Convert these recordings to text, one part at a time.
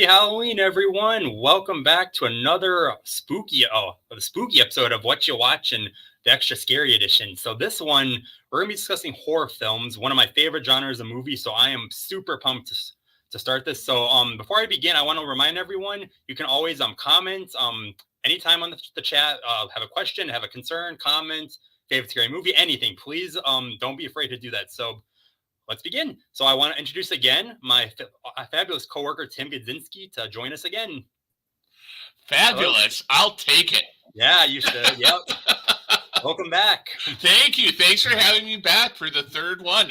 Halloween, everyone. Welcome back to another spooky episode of What You Watch and the extra scary edition. So this one, we're going to be discussing horror films, one of my favorite genres of movies. So I am super pumped to start this. So before I begin, I want to remind everyone, you can always comment anytime on the chat, have a question, have a concern, comment, favorite scary movie, anything. Please don't be afraid to do that. So let's begin. So I want to introduce again my fabulous coworker, Tim Godzinski, to join us again. Fabulous. Hello. I'll take it. Yeah, you should. Yep. Welcome back. Thank you. Thanks for having me back for the third one.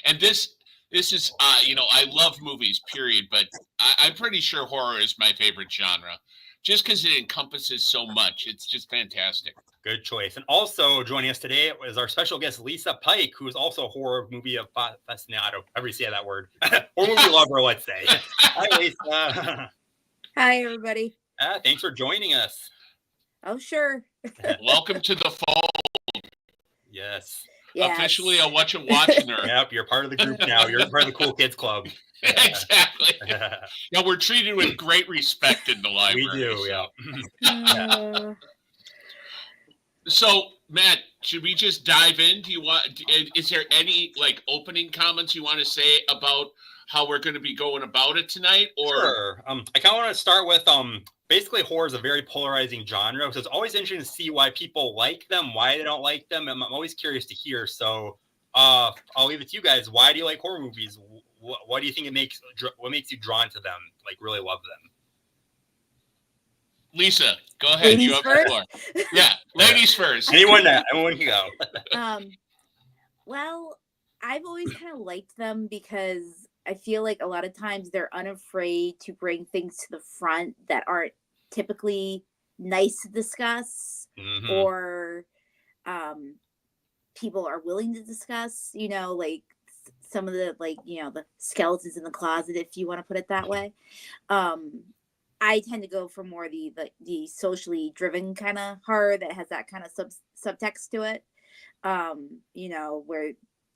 And this is, I love movies, period. But I'm pretty sure horror is my favorite genre. Just because it encompasses so much. It's just fantastic. Good choice. And also joining us today is our special guest, Lisa Pike, who is also a horror movie aficionado. Ever say that word? Horror movie lover, let's say. Hi, Lisa. Hi, everybody. Thanks for joining us. Oh, sure. Welcome to the fold. Yes. Officially a Whatcha watching her. Yep, you're part of the group now. You're part of the Cool Kids Club. Exactly. Yeah, we're treated with great respect in the library. We do, yeah. So, Matt, should we just dive in? Is there any opening comments you want to say about how we're going to be going about it tonight? Or Sure. I kind of want to start with basically horror is a very polarizing genre, so it's always interesting to see why people like them, why they don't like them. I'm always curious to hear. So I'll leave it to you guys. Why do you like horror movies? What do you think what makes you drawn to them? Like really love them? Lisa, go ahead. Ladies you have the floor. Yeah, ladies first. Anyone can go. Well, I've always kind of liked them because I feel like a lot of times they're unafraid to bring things to the front that aren't typically nice to discuss, or people are willing to discuss. Like some of the the skeletons in the closet, if you want to put it that way. I tend to go for more the socially driven kind of horror that has that kind of subtext to it. Where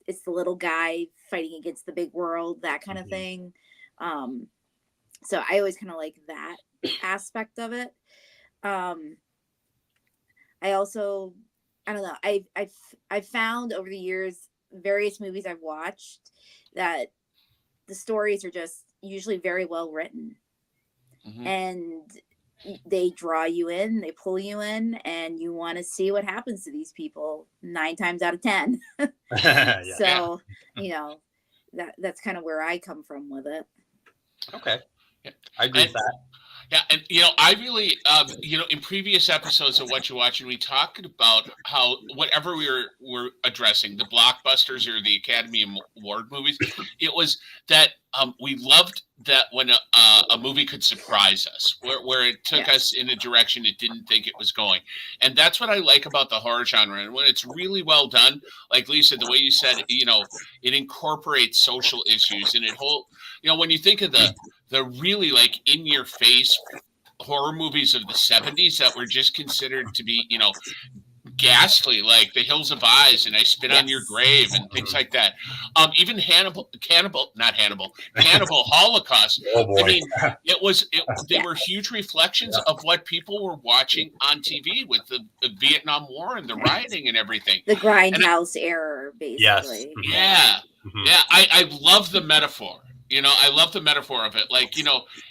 it's the little guy fighting against the big world, that kind of thing. So I always kind of like that aspect of it. I don't know. I've found over the years, various movies I've watched, that the stories are just usually very well written. And they draw you in, they pull you in, and you want to see what happens to these people 9 times out of 10. So, that's kind of where I come from with it. Okay. I agree with that. Yeah, and I really, in previous episodes of What You Watching, we talked about how whatever we're addressing, the blockbusters or the Academy Award movies, it was that we loved that when a movie could surprise us, where it took us in a direction it didn't think it was going, and that's what I like about the horror genre. And when it's really well done, like Lisa, the way you said, it incorporates social issues, and when you think of the really in your face horror movies of the 70s that were just considered to be, ghastly, like The Hills of Eyes and I Spit on Your Grave and things like that. Even Cannibal Holocaust. Oh boy. I mean, they were huge reflections of what people were watching on TV with the Vietnam War and the rioting and everything. The grindhouse era, basically. Yes. Yeah. Yeah. I love the metaphor. I love the metaphor of it.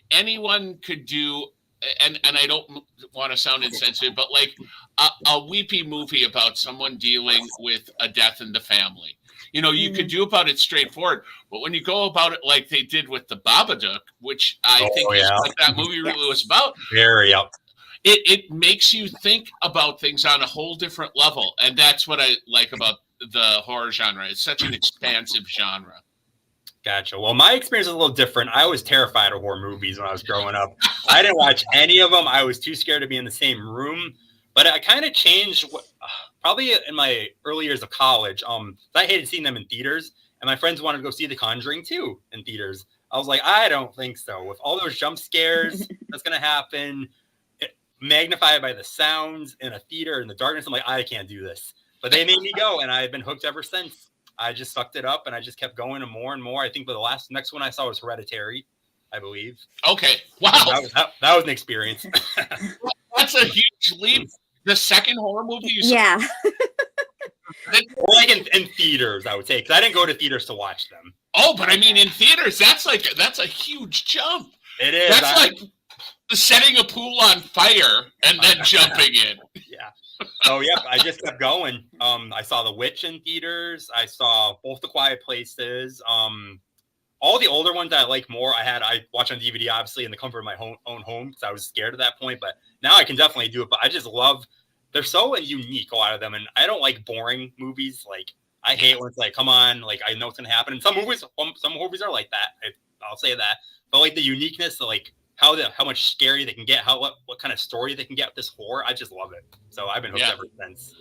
Anyone could do, and I don't want to sound insensitive, but a weepy movie about someone dealing with a death in the family. You could do about it straightforward, but when you go about it like they did with the Babadook, which I think is what that movie really was about. Very up. It makes you think about things on a whole different level, and that's what I like about the horror genre. It's such an expansive genre. Gotcha. Well, my experience is a little different. I was terrified of horror movies when I was growing up. I didn't watch any of them. I was too scared to be in the same room. But I kind of changed probably in my early years of college. I hated seeing them in theaters, and my friends wanted to go see The Conjuring 2 in theaters. I was like, I don't think so. With all those jump scares that's going to happen, magnified by the sounds in a theater in the darkness, I'm like, I can't do this. But they made me go, and I've been hooked ever since. I just sucked it up and I just kept going and more. I think the next one I saw was Hereditary. I believe. Okay, wow, That was an experience. that's a huge leap. The second horror movie you saw. Yeah. Or like in theaters, I would say, because I didn't go to theaters to watch them. Oh, but I mean, in theaters, that's a huge jump. It is. That's like setting a pool on fire and then jumping in. Yeah. So yep, I just kept going. I saw The Witch in theaters. I saw both The Quiet Places. All the older ones that I like more, I watched on DVD, obviously, in the comfort of my own home because I was scared at that point. But now I can definitely do it. But I just love, they're so unique, a lot of them. And I don't like boring movies. Like, I hate when it's like, come on, like, I know what's going to happen. And some movies are like that. I'll say that. But like the uniqueness, like how much scary they can get, what kind of story they can get with this horror, I just love it. So I've been hooked ever since.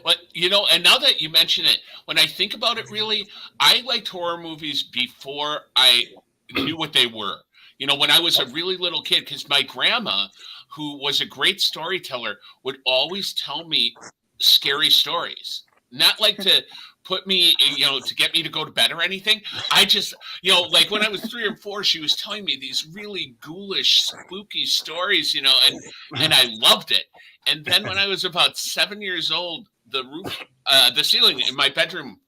But, and now that you mention it, when I think about it, really, I liked horror movies before I knew what they were. When I was a really little kid, because my grandma, who was a great storyteller, would always tell me scary stories. Not like to put me, to get me to go to bed or anything. I just, like when I was 3 or 4, she was telling me these really ghoulish, spooky stories, and I loved it. And then when I was about 7 years old, the ceiling in my bedroom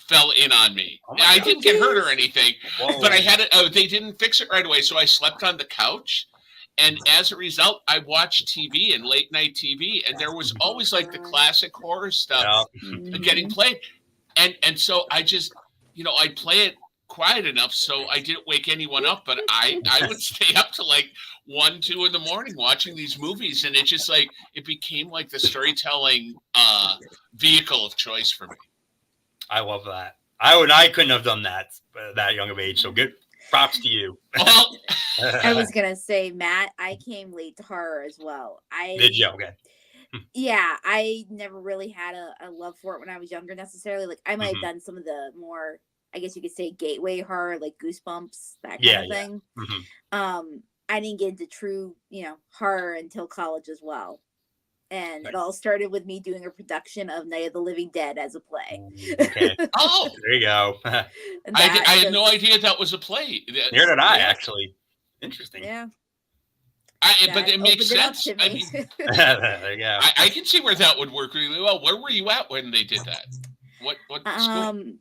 fell in on me. I didn't get hurt or anything, but I had it. They didn't fix it right away, so I slept on the couch. And as a result, I watched TV and late night TV, and there was always like the classic horror stuff getting played. And so I just, I'd play it quiet enough so I didn't wake anyone up, but I would stay up to like 1, 2 in the morning watching these movies, and it just like it became like the storytelling vehicle of choice for me. I love that. I couldn't have done that at that young of age. So good props to you. Well, I was gonna say, Matt, I came late to horror as well. Did you? Okay. Yeah, I never really had a love for it when I was younger necessarily. Like I might have done some of the more, I guess you could say, gateway horror, like Goosebumps, that kind of thing. I didn't get into true, horror until college as well. And it all started with me doing a production of Night of the Living Dead as a play. Okay. Oh, there you go. I had no idea that was a play. Neither did I, actually. Interesting. Yeah. But it makes sense. I mean, there you go. I can see where that would work really well. Where were you at when they did that? What school?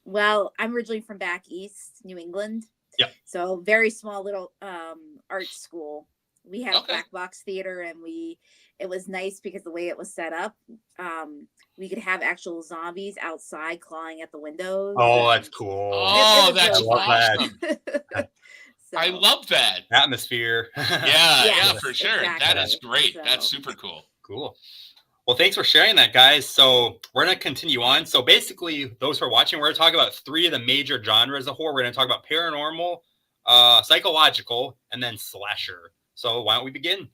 Well, I'm originally from back east, New England. Yep. So very small little art school. We had a black box theater, and it was nice because the way it was set up, we could have actual zombies outside clawing at the windows. Oh, that's cool. Oh, that's awesome. So, I love that atmosphere. Yeah, for sure. Exactly. That is great. So, that's super cool. Cool. Well, thanks for sharing that, guys. So we're going to continue on. So basically, those who are watching, we're going to talk about 3 of the major genres of horror. We're going to talk about paranormal, psychological, and then slasher. So why don't we begin?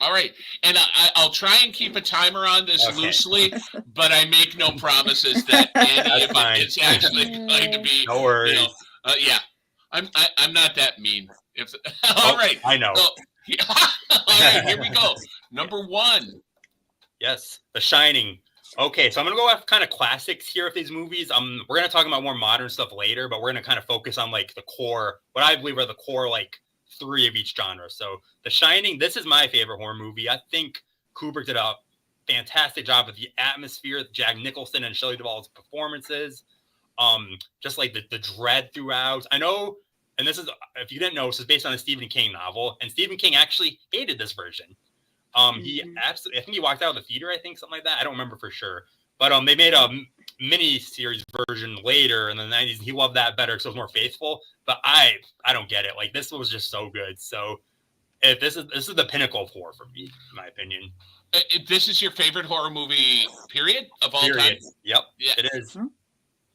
All right. And I'll try and keep a timer on this loosely, but I make no promises that any of it is actually going to be. No worries. Yeah. I'm not that mean. All right. I know. So, all right, here we go. Number 1. Yes, The Shining. Okay, so I'm going to go off kind of classics here of these movies. We're going to talk about more modern stuff later, but we're going to kind of focus on like the core, what I believe are the core like 3 of each genre. So The Shining, this is my favorite horror movie. I think Kubrick did a fantastic job with the atmosphere, Jack Nicholson and Shelley Duvall's performances. Just like the dread throughout. I know, and this is, if you didn't know, this is based on a Stephen King novel, and Stephen King actually hated this version. He absolutely, I think he walked out of the theater, I think, something like that. I don't remember for sure. But they made a mini series version later in the 90s, and he loved that better because it was more faithful. But I don't get it. Like, this was just so good. So if this is the pinnacle of horror for me, in my opinion. This is your favorite horror movie, period, of all time? Yep, yeah. It is.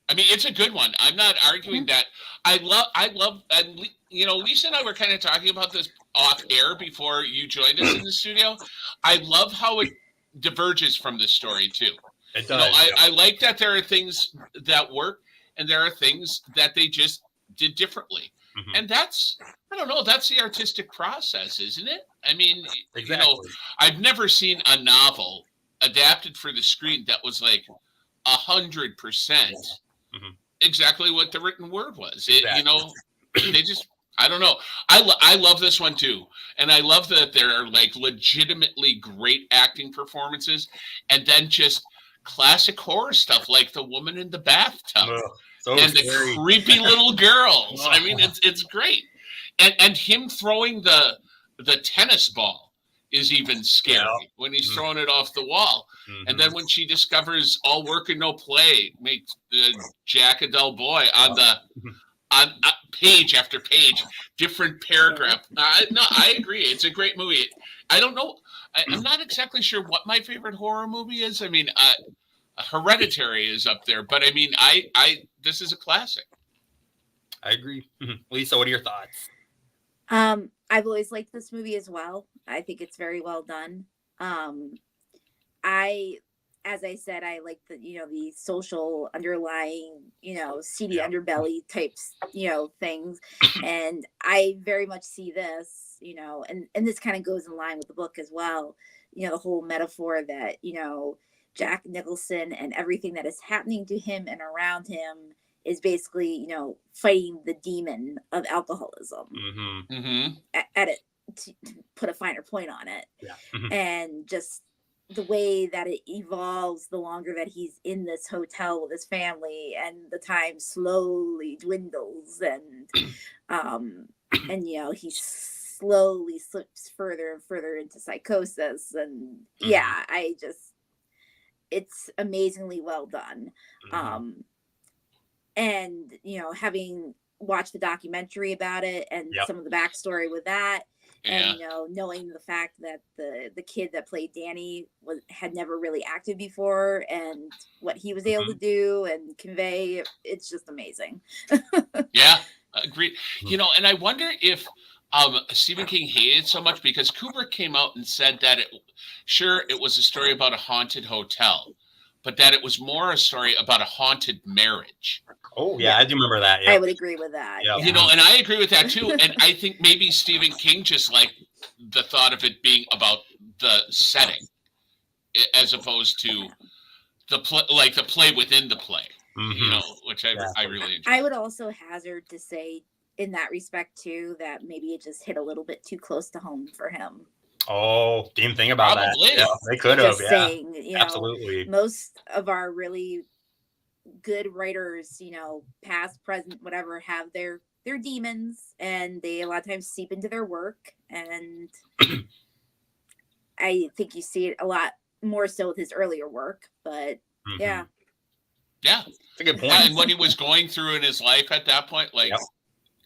I mean, it's a good one. I'm not arguing that. I love, and Lisa and I were kind of talking about this off air before you joined us in the studio. I love how it diverges from this story too. It does. I like that there are things that work and there are things that they just did differently. And that's, I don't know, that's the artistic process, isn't it? I mean, exactly. I've never seen a novel adapted for the screen that was like 100% exactly what the written word was. They just I don't know. I love this one too, and I love that there are like legitimately great acting performances, and then just classic horror stuff like the woman in the bathtub Ugh, so and the scary. creepy little girls. I mean, Oh. it's great, and him throwing the tennis ball is even scary Yeah. when he's Mhm. throwing it off the wall. And then when she discovers all work and no play makes Jack a dull boy on the on page after page, different paragraph. No, I agree. It's a great movie. I don't know. I'm not exactly sure what my favorite horror movie is. I mean, Hereditary is up there, but I mean, this is a classic. I agree. Lisa, what are your thoughts? I've always liked this movie as well. I think it's very well done. I, as I said, I like the, the social underlying, seedy underbelly types, things. And I very much see this, and this kind of goes in line with the book as well. The whole metaphor that, Jack Nicholson and everything that is happening to him and around him is basically, fighting the demon of alcoholism. At it, to put a finer point on it. Yeah. And just the way that it evolves the longer that he's in this hotel with his family, and the time slowly dwindles, and he slowly slips further and further into psychosis. And it's amazingly well done. And having watched the documentary about it and some of the backstory with that, and knowing the fact that the kid that played Danny had never really acted before, and what he was able to do and convey, it's just amazing. Yeah, agreed. And I wonder if Stephen King hated so much because Kubrick came out and said that it was a story about a haunted hotel, but that it was more a story about a haunted marriage. Oh, yeah, I do remember that. Yeah. I would agree with that. Yeah. And I agree with that too. And I think maybe Stephen King just liked the thought of it being about the setting as opposed to the play within the play, which I really enjoy. I would also hazard to say in that respect too, that maybe it just hit a little bit too close to home for him. Oh, didn't think about Probably. that. Yeah, they could have. Just saying, absolutely. Most of our really good writers, past, present, whatever, have their demons, and they a lot of times seep into their work. And I think you see it a lot more so with his earlier work. But yeah, it's a good point. And what he was going through in his life at that point,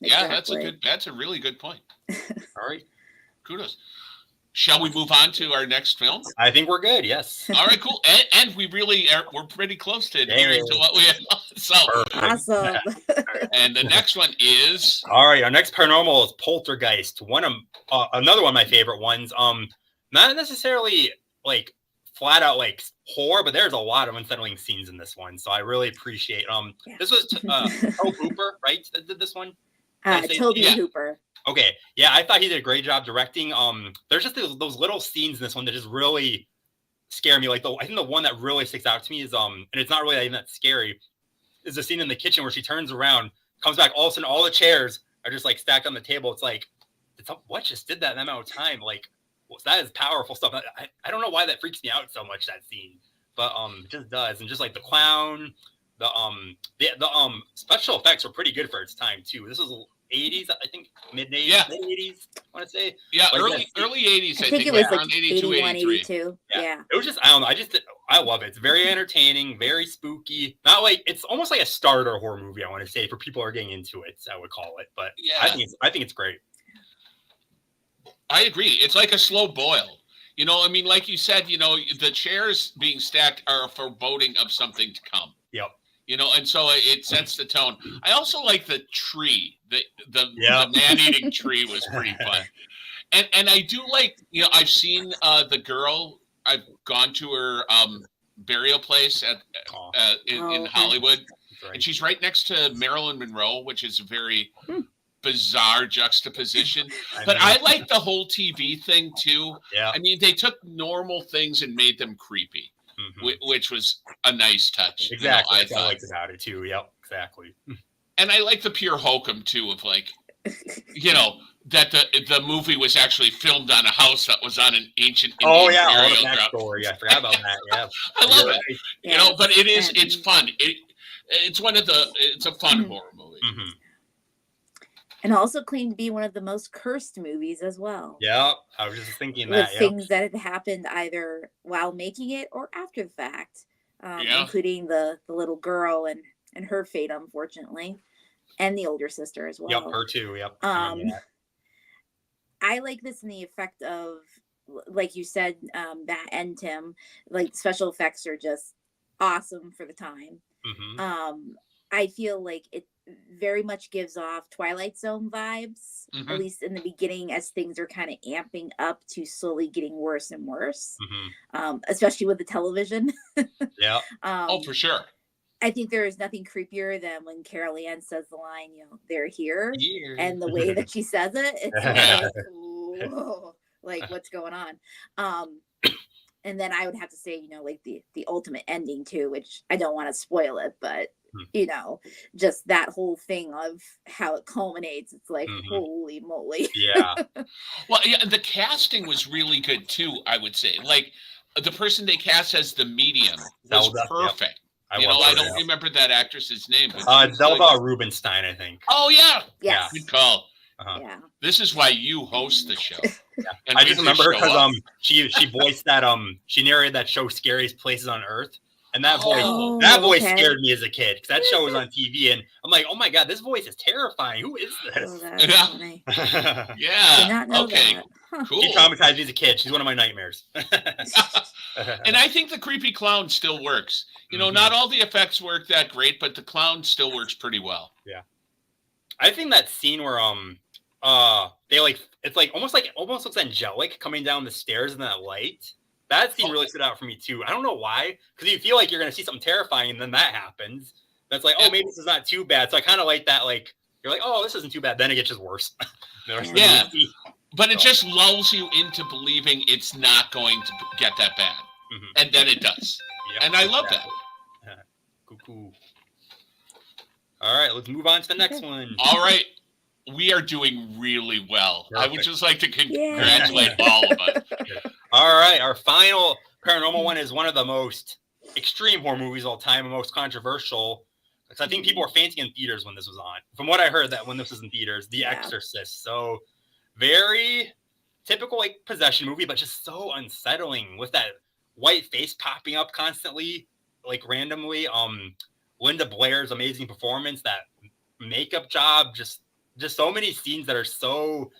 exactly. that's a really good point. All right, kudos. Shall we move on to our next film? I think we're good. Yes. All right, cool. And we really we're pretty close to adhering to what we have. So awesome. And the next one is all right. Our next paranormal is Poltergeist. Another one of my favorite ones. Not necessarily like flat out like horror, but there's a lot of unsettling scenes in this one. So I really appreciate. This was Tobe Hooper, right? That did this one. Toby Hooper. Okay, yeah, I thought he did a great job directing. There's just those little scenes in this one that just really scare me. Like I think the one that really sticks out to me is and it's not really even that scary, is the scene in the kitchen where she turns around, comes back, all of a sudden all the chairs are just like stacked on the table. It's like, what just did that in that amount of time? Like, that is powerful stuff. I don't know why that freaks me out so much, that scene, but it just does. And just like the clown, the special effects were pretty good for its time too. This was 80s, I think, mid-80s, mid-80s, I want to say. Yeah, like early 80s, I think it was like around 82, 82. Yeah. It was just, I don't know, I love it. It's very entertaining, very spooky. Not like, it's almost like a starter horror movie, I want to say, for people who are getting into it, I would call it. But I think it's great. I agree. It's like a slow boil. I mean, like you said, the chairs being stacked are a foreboding of something to come. Yep. And so it sets the tone. I also like the tree. The man-eating tree was pretty fun. And I do like, I've seen the girl. I've gone to her burial place in Hollywood. Right. And she's right next to Marilyn Monroe, which is a very bizarre juxtaposition. I like the whole TV thing, too. Yeah. I mean, they took normal things and made them creepy. Which was a nice touch. Exactly. I liked about it too. Yep, exactly. And I like the pure hokum too of like, you know, that the movie was actually filmed on a house that was on an ancient Oh Indian yeah, all the burial ground. backstory. I forgot about that. Yeah, I love You're it. right. You know, but it's And fun. It's a fun horror movie. Mhm. and also claimed to be one of the most cursed movies as well. Yep, I was just thinking With that. Yep. things that had happened either while making it or after the fact, Yeah. including the little girl and her fate, unfortunately, and the older sister as Yep, well. her too. Yep. I remember that. I like this in the effect of, like you said, Matt and Tim, like special effects are just awesome for the time. Mhm. I feel like it very much gives off Twilight Zone vibes, Mhm. at least in the beginning, as things are kind of amping up to slowly getting worse and worse, Mhm. especially with the television. Yep. Oh, for sure. I think there is nothing creepier than when Carol Ann says the line, they're here. Here. And the way that she says it, it's like, whoa, like what's going on? And then I would have to say, like the ultimate ending too, which I don't want to spoil it, but just that whole thing of how it culminates, it's like, holy moly. Yeah. Well, yeah, the casting was really good too, I would say. Like the person they cast as the medium was Zelda, yep. perfect. I You know, love I her, don't yeah. remember that actress's name. But Zelda Rubinstein, I think. Oh yeah, Yes. good call. Yeah. This is why you host the show. Yeah. And I we just remember her show because up. she voiced that she narrated that show Scariest Places on Earth. And that Oh, voice okay. scared me as a kid because that show was on TV and I'm like, oh my god, this voice is terrifying. Who is Oh, this? that's Yeah. funny. Did Yeah. not know Okay. that. Huh. Cool. She traumatized me as a kid. She's one of my nightmares. And I think the creepy clown still works. You know, not all the effects work that great, but the clown still works pretty well. Yeah. I think that scene where they like it's like almost looks angelic coming down the stairs in that light. That scene really stood out for me too. I don't know why, because you feel like you're gonna see something terrifying, and then that happens. That's like, oh, maybe this is not too bad. So I kind of like that. Like you're like, oh, this isn't too bad. Then it gets just worse. Yeah. But it just lulls you into believing it's not going to get that bad, and then it does. Yep, and I love that. Cool. All right, let's move on to the next one. All right. We are doing really well. Perfect. I would just like to congratulate all of us. All right, our final paranormal one is one of the most extreme horror movies of all time and most controversial. Because I think people were fainting in theaters when this was on. From what I heard, that when this was in theaters, The Exorcist. So very typical like possession movie, but just so unsettling with that white face popping up constantly, like randomly. Linda Blair's amazing performance, that makeup job, just so many scenes that are so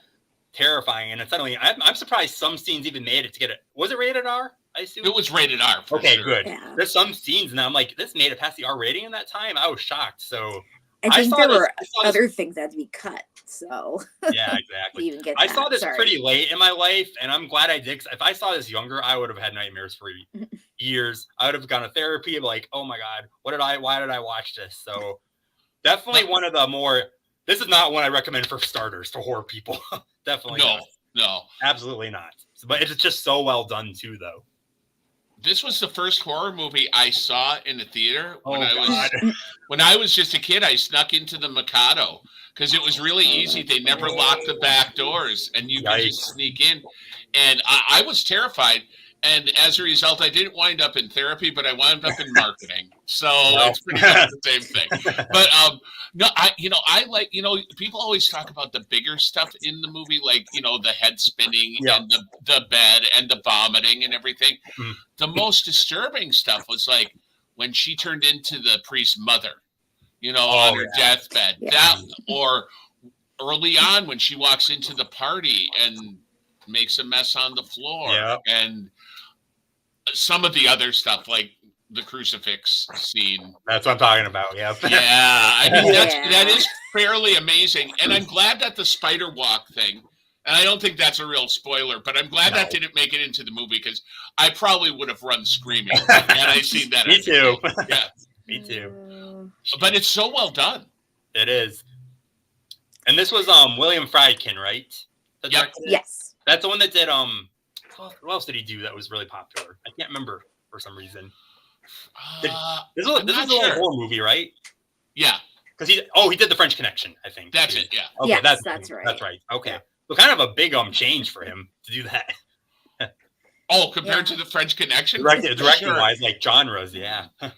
terrifying and unsettling. I'm surprised some scenes even made it to get it. Was it rated R? I assume it was rated R. Okay, sure. good. Yeah. There's some scenes and I'm like, this made it past the R rating in that time. I was shocked. So I think there were other things that had to be cut. So yeah, exactly. even get I that. saw this Sorry. pretty late in my life, and I'm glad I did. If I saw this younger, I would have had nightmares for years. I would have gone to therapy, like, oh my god, why did I watch this? So definitely one of the more. This is not one I recommend for starters for horror people. Definitely no, absolutely not. But it's just so well done too, though. This was the first horror movie I saw in the theater when God. I was just a kid. I snuck into the Mikado because it was really easy. They never locked the back doors, and you could just sneak in. And I was terrified. And as a result, I didn't wind up in therapy, but I wound up in marketing. So it's pretty much the same thing. But no, I like, people always talk about the bigger stuff in the movie, like, the head spinning and the bed and the vomiting and everything. The most disturbing stuff was like when she turned into the priest's mother, on her deathbed. That, or early on when she walks into the party and makes a mess on the floor, and some of the other stuff like the crucifix scene. That's what I'm talking about. Yeah. I mean, that is fairly amazing, and I'm glad that the spider walk thing. And I don't think that's a real spoiler, but I'm glad that didn't make it into the movie because I probably would have run screaming had I seen that. Me too. Yeah, me too. But it's so well done. It is. And this was William Friedkin, right? Yes. That's the one that did what else did he do that was really popular? I can't remember for some reason. This was a horror movie, right? Yeah. Because he did the French Connection, I think. That's too. it. Yeah. Okay, Yes, that's right. That's right. Okay, Yeah. so kind of a big change for him to do that. Oh, compared to the French Connection, Directing sure. wise, like genres, yeah. But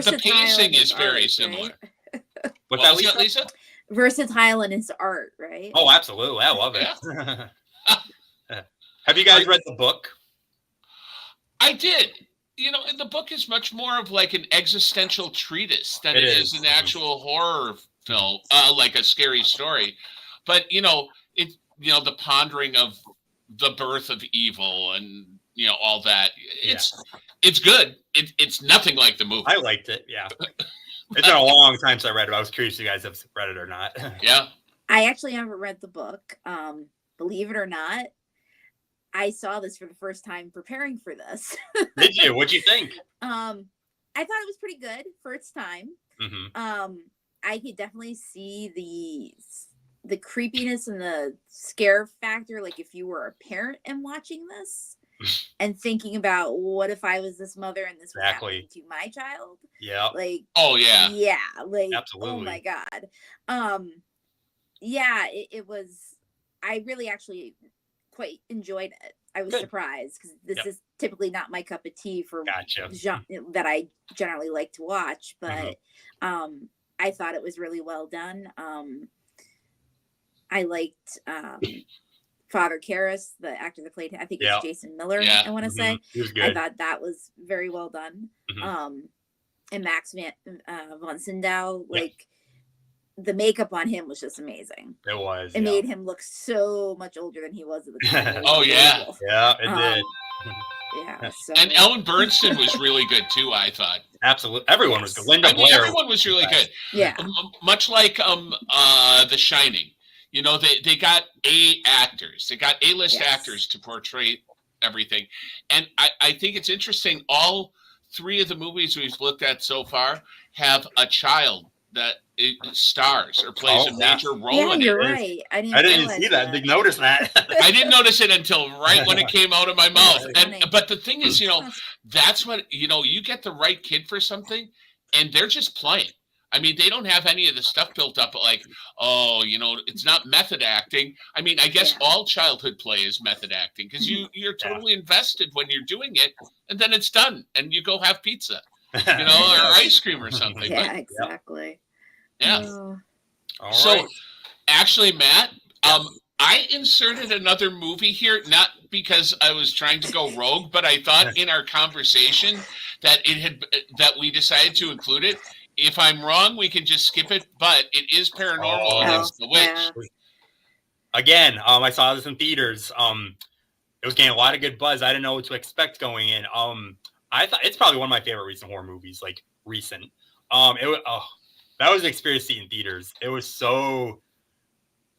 the pacing is very similar. Right? What's What that, was Lisa? that, Lisa? Versatile in his art, right? Oh, absolutely. I love it. Yeah. Have you guys read the book? I did. You know, the book is much more of like an existential treatise than it is an actual horror film, like a scary story. But you know, the pondering of the birth of evil and all that. It's good. It's nothing like the movie. I liked it. Yeah. It's been a long time since I read it. I was curious if you guys have read it or not. Yeah. I actually haven't read the book. Believe it or not, I saw this for the first time preparing for this. Did you? What'd you think? I thought it was pretty good for its time. Mm-hmm. I could definitely see the creepiness and the scare factor. Like if you were a parent and watching this and thinking about what if I was this mother and this was happening to my child? Yeah. Like, oh yeah. Yeah. Like, absolutely. Oh my God. Yeah, it was, I really actually quite enjoyed it. I was surprised because this is typically not my cup of tea for that I generally like to watch, but I thought it was really well done. I liked Father Karras, the actor that played, I think it's Jason Miller, I want to say. He was good. I thought that was very well done. And Max von Sydow, like the makeup on him was just amazing. It was. It made him look so much older than he was at the time. Oh yeah. Yeah, it did. Yeah. So. And Ellen Bernstein was really good too, I thought. Absolutely. Everyone was good. Linda Blair. Everyone was really good. Yeah. Much like The Shining. You know, they got actors. They got A-list actors to portray everything. And I think it's interesting. All three of the movies we've looked at so far have a child that stars or plays a major role in it. You're right. I didn't see that. I didn't notice that. I didn't notice it until right when it came out of my mouth. But the thing is, that's what, you get the right kid for something and they're just playing. I mean, they don't have any of the stuff built up like, it's not method acting. I mean, I guess all childhood play is method acting because you're totally invested when you're doing it and then it's done and you go have pizza, or ice cream or something. Yeah, exactly. Yeah. All so right. actually, Matt, I inserted another movie here, not because I was trying to go rogue, but I thought in our conversation that we decided to include it. If I'm wrong, we can just skip it, but it is paranormal and it's The Witch. Again, I saw this in theaters. It was getting a lot of good buzz. I didn't know what to expect going in. I thought it's probably one of my favorite recent horror movies, like recent. That was an experience to see in theaters. It was so.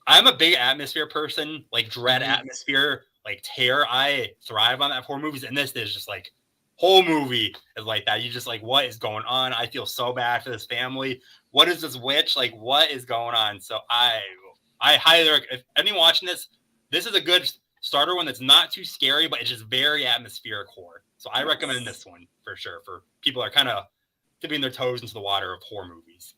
I'm a big atmosphere person, like dread atmosphere, like terror. I thrive on that horror movies, and this is just like whole movie is like that. You just like, what is going on? I feel so bad for this family. What is this witch? Like, what is going on? So I highly recommend, if anyone watching this is a good starter one that's not too scary, but it's just very atmospheric horror. So I recommend this one for sure for people that are kind of dipping their toes into the water of horror movies.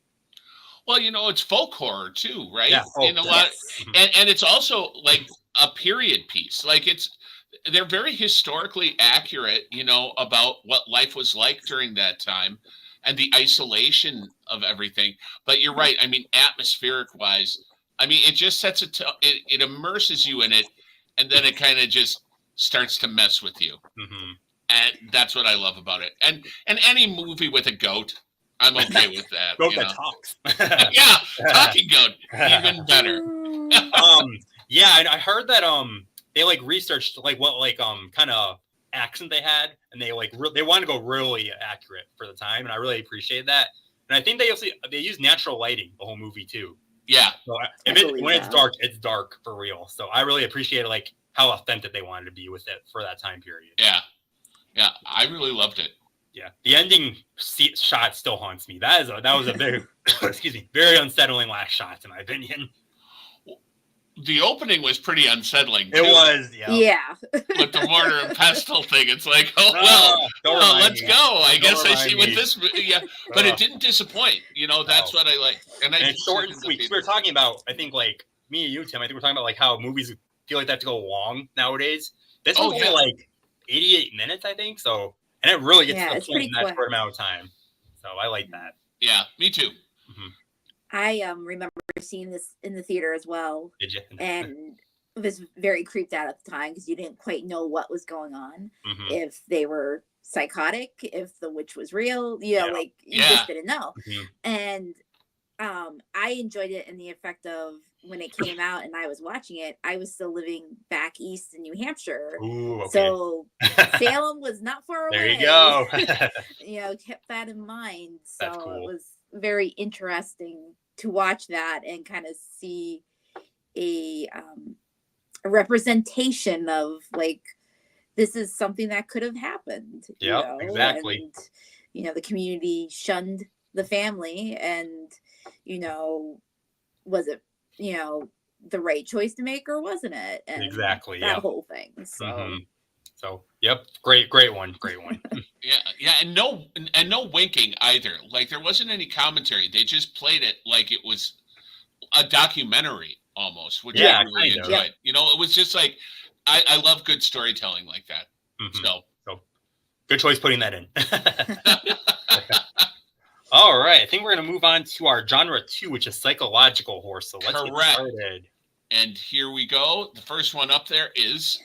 Well, it's folk horror too, right? Yeah. In a lot, and it's also like a period piece. Like they're very historically accurate, about what life was like during that time and the isolation of everything. But you're right. I mean, atmospheric wise, it just sets it immerses you in it, and then it kind of just starts to mess with you. Mm-hmm. And that's what I love about it. And any movie with a goat, I'm okay with that. Goat that talks. Yeah, talking goat, even better. I heard that they like researched like what like kind of accent they had, and they like they wanted to go really accurate for the time, and I really appreciate that. And I think they use natural lighting the whole movie too. Yeah. So when it's dark for real. So I really appreciate like how authentic they wanted to be with it for that time period. Yeah. Yeah, I really loved it. Yeah, the ending shot still haunts me. That was a very, very unsettling last shot, in my opinion. the opening was pretty unsettling. It was, yeah. With the mortar and pestle thing, it's like, let's go. I guess I see what this. Yeah, but it didn't disappoint. That's what I like. And it's short and sweet. We were talking about, I think, like me and you, Tim. I think we're talking about like how movies feel like they have to go long nowadays. This one's only like 88 minutes, I think. So, and it really gets to the point in that short amount of time. So I like that. Yeah, me too. Mm-hmm. I remember seeing this in the theater as well. Did you? And was very creeped out at the time because you didn't quite know what was going on. Mm-hmm. If they were psychotic, if the witch was real, like you just didn't know. Mm-hmm. And I enjoyed it in the effect of when it came out and I was watching it, I was still living back east in New Hampshire. Ooh, okay. So Salem was not far away. There you go. Kept that in mind. So That's cool. It was very interesting to watch that and kind of see a representation of like, this is something that could have happened. Yeah, exactly. And, the community shunned the family and, was it, the right choice to make or wasn't it? And exactly. That whole thing. So, So, yep. Great one. Yeah. And no winking either. Like there wasn't any commentary. They just played it like it was a documentary almost, which I really enjoyed. It was just like, I love good storytelling like that. Mm-hmm. So good choice putting that in. All right. I think we're going to move on to our genre 2, which is psychological horror. So let's get started. And here we go. The first one up there is...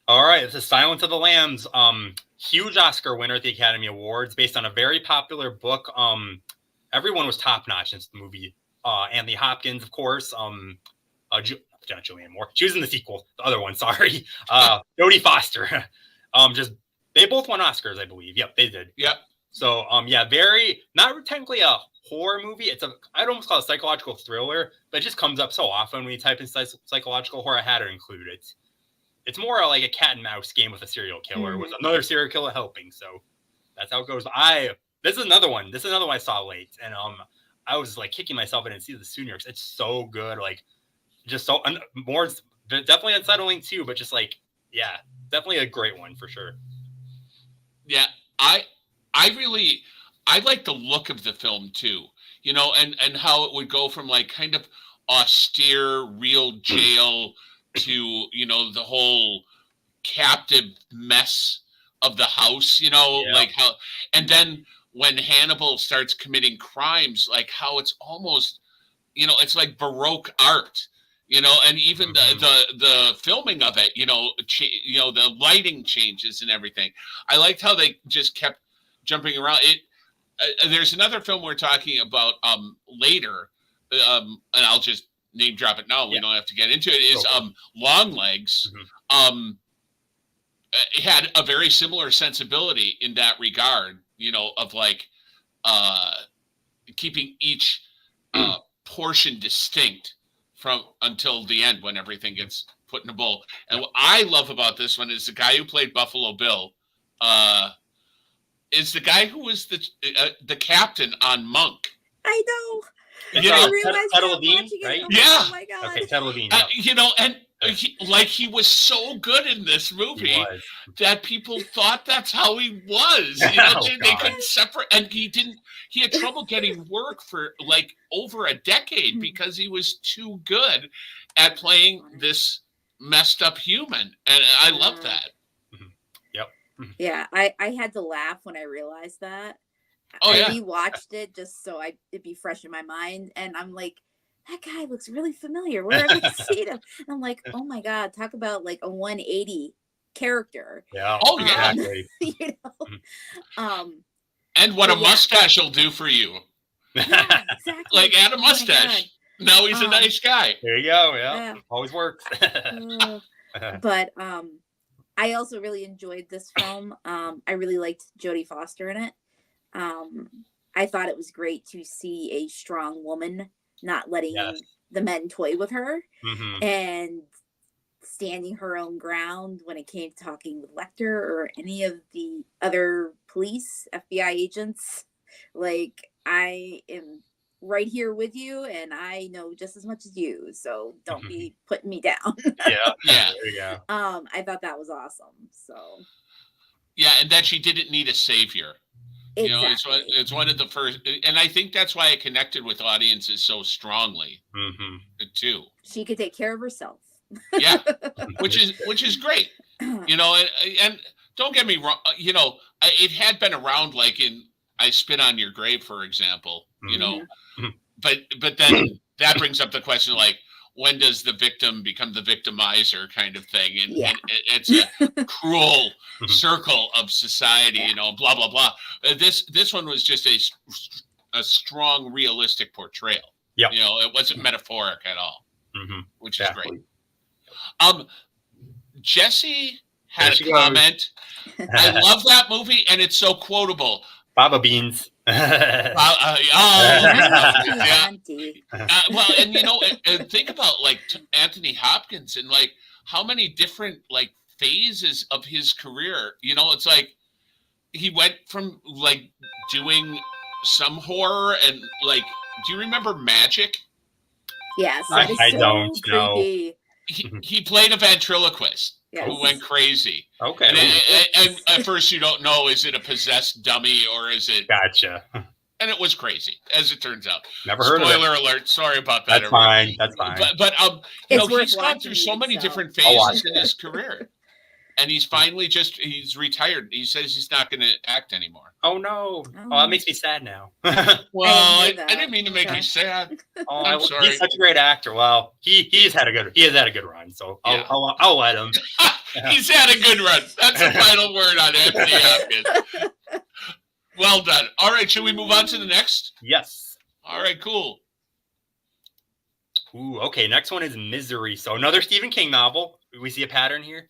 All right. This is Silence of the Lambs. Huge Oscar winner at the Academy Awards based on a very popular book. Everyone was top-notch in the movie. Anthony Hopkins, of course. Not Julianne Moore. She was in the sequel. The other one, sorry. Jodie Foster. They both won Oscars, I believe. Yep, they did. Yep. So, very, not technically a horror movie. I'd almost call it a psychological thriller, but it just comes up so often when you type in psychological horror. I had to include it. It's more like a cat and mouse game with a serial killer with another serial killer helping. So that's how it goes. This is another one. I saw late, and I was like kicking myself I didn't see this sooner because it's so good. Like, just so more, definitely unsettling too, but just like, yeah, definitely a great one for sure. Yeah, I like the look of the film too, and how it would go from like kind of austere real jail to, the whole captive mess of the house, like how, and then when Hannibal starts committing crimes, like how it's almost, it's like Baroque art, and even the filming of it, the lighting changes and everything. I liked how they just kept jumping around. There's another film we're talking about later, and I'll just name drop it now. We don't have to get into it. Is Long Legs. It had a very similar sensibility in that regard, of like keeping each portion distinct from until the end when everything gets put in a bowl. And what I love about this one is the guy who played Buffalo Bill is the guy who was the captain on Monk. I know. I realized Ted Levine, right? Yeah. Oh my God. Okay, Ted Levine. And he was so good in this movie that people thought that's how he was. They couldn't separate, and he had trouble getting work for like over a decade because he was too good at playing this messed up human. And I love that. Yep. Yeah, I had to laugh when I realized that. I rewatched it just so it'd be fresh in my mind, and I'm like, that guy looks really familiar. Where have I seen him? And I'm like, oh my God, talk about like a 180 character. Yeah. Oh yeah. Exactly. And what a mustache will do for you. Yeah, exactly. Like add a mustache. Now he's a nice guy. There you go. Yeah. Always works. But I also really enjoyed this film. I really liked Jodie Foster in it. I thought it was great to see a strong woman not letting the men toy with her and standing her own ground when it came to talking with Lecter or any of the other police, FBI agents. Like, I am right here with you, and I know just as much as you, so don't be putting me down. Yeah. There you go. I thought that was awesome. So Yeah, and that she didn't need a savior. You know, exactly. it's one of the first, and I think that's why it connected with audiences so strongly too. She could take care of herself. Yeah, which is great. You know, and don't get me wrong. You know, it had been around, like in "I Spit on Your Grave," for example. You know, but then that brings up the question, like, when does the victim become the victimizer, kind of thing, and it's a cruel circle of society. You know, blah blah blah. This one was just a strong, realistic portrayal. Yeah, you know, it wasn't metaphoric at all, which is great. Jesse had a comment. I love that movie, and it's so quotable. Baba Beans. Well, and you know, and think about like Anthony Hopkins and like how many different like phases of his career. You know, it's like he went from like doing some horror and like, do you remember Magic? Yes, I don't know. He played a ventriloquist who went crazy. Okay. And at first you don't know, is it a possessed dummy or is it... Gotcha. And it was crazy, as it turns out. Never heard of it. Spoiler alert. Sorry about that. That's fine. That's fine. But you know, he's gone through so many different phases in his career. And he's finally he's retired. He says he's not going to act anymore. Oh, no. Oh, that makes me sad now. Well, I didn't mean to make you sad. I'm sorry. He's such a great actor. Well, he has had a good run, so I'll let him. He's had a good run. That's the final word on Anthony Hopkins. Well done. All right, should we move on to the next? Yes. All right, cool. Ooh, okay. Next one is Misery. So another Stephen King novel. We see a pattern here.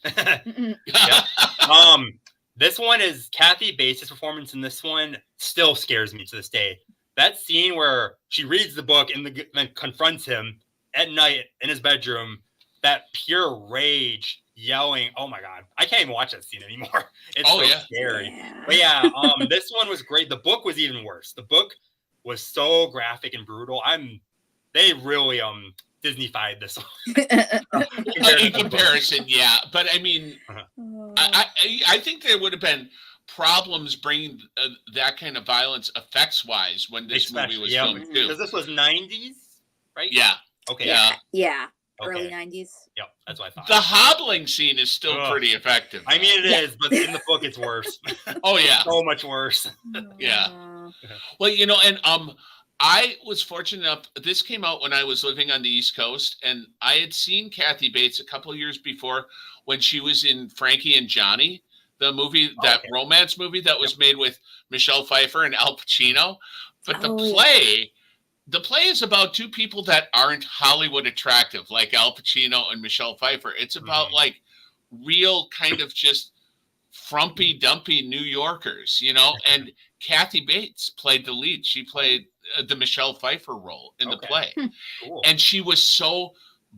This one is Kathy Bates' performance in this one still scares me to this day. That scene where she reads the book and then confronts him at night in his bedroom, that pure rage, yelling. Oh my God. I can't even watch that scene anymore. It's scary. Yeah. But yeah, this one was great. The book was even worse. The book was so graphic and brutal. They really Disney-fied this one. In comparison, yeah. But I mean, I think there would have been problems bringing that kind of violence effects-wise when this movie was filmed too. Because this was 90s, right? Yeah. Okay. Yeah. Okay. Early 90s. Yep, that's what I thought. The hobbling scene is still pretty effective. I mean, it is, but in the book, it's worse. Oh yeah, so much worse. Yeah. Well, you know, and I was fortunate enough. This came out when I was living on the East Coast, and I had seen Kathy Bates a couple of years before when she was in Frankie and Johnny, the movie, romance movie that was made with Michelle Pfeiffer and Al Pacino. But the play is about two people that aren't Hollywood attractive, like Al Pacino and Michelle Pfeiffer. It's about like real kind of just frumpy, dumpy New Yorkers, you know, and Kathy Bates played the lead. She played the Michelle Pfeiffer role in the play. Cool. And she was so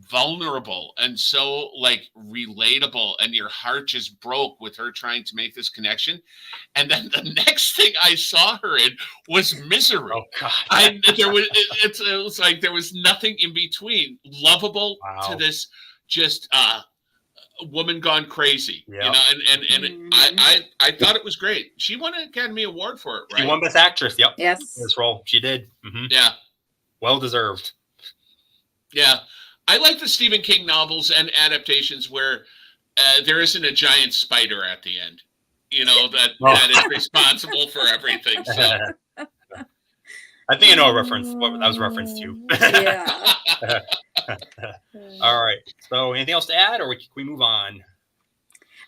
vulnerable and so like relatable, and your heart just broke with her trying to make this connection. And then the next thing I saw her in was Misery. Oh God. It was like there was nothing in between. Lovable to this just woman gone crazy. You know, and I thought it was great. She won an Academy Award for it, right? She won Best Actress. Yep. Yes. This role. She did. Yeah. Well deserved. Yeah. I like the Stephen King novels and adaptations where there isn't a giant spider at the end, you know, that is responsible for everything. So. I think I know what that was referenced to. Yeah. All right. So anything else to add, or can we move on?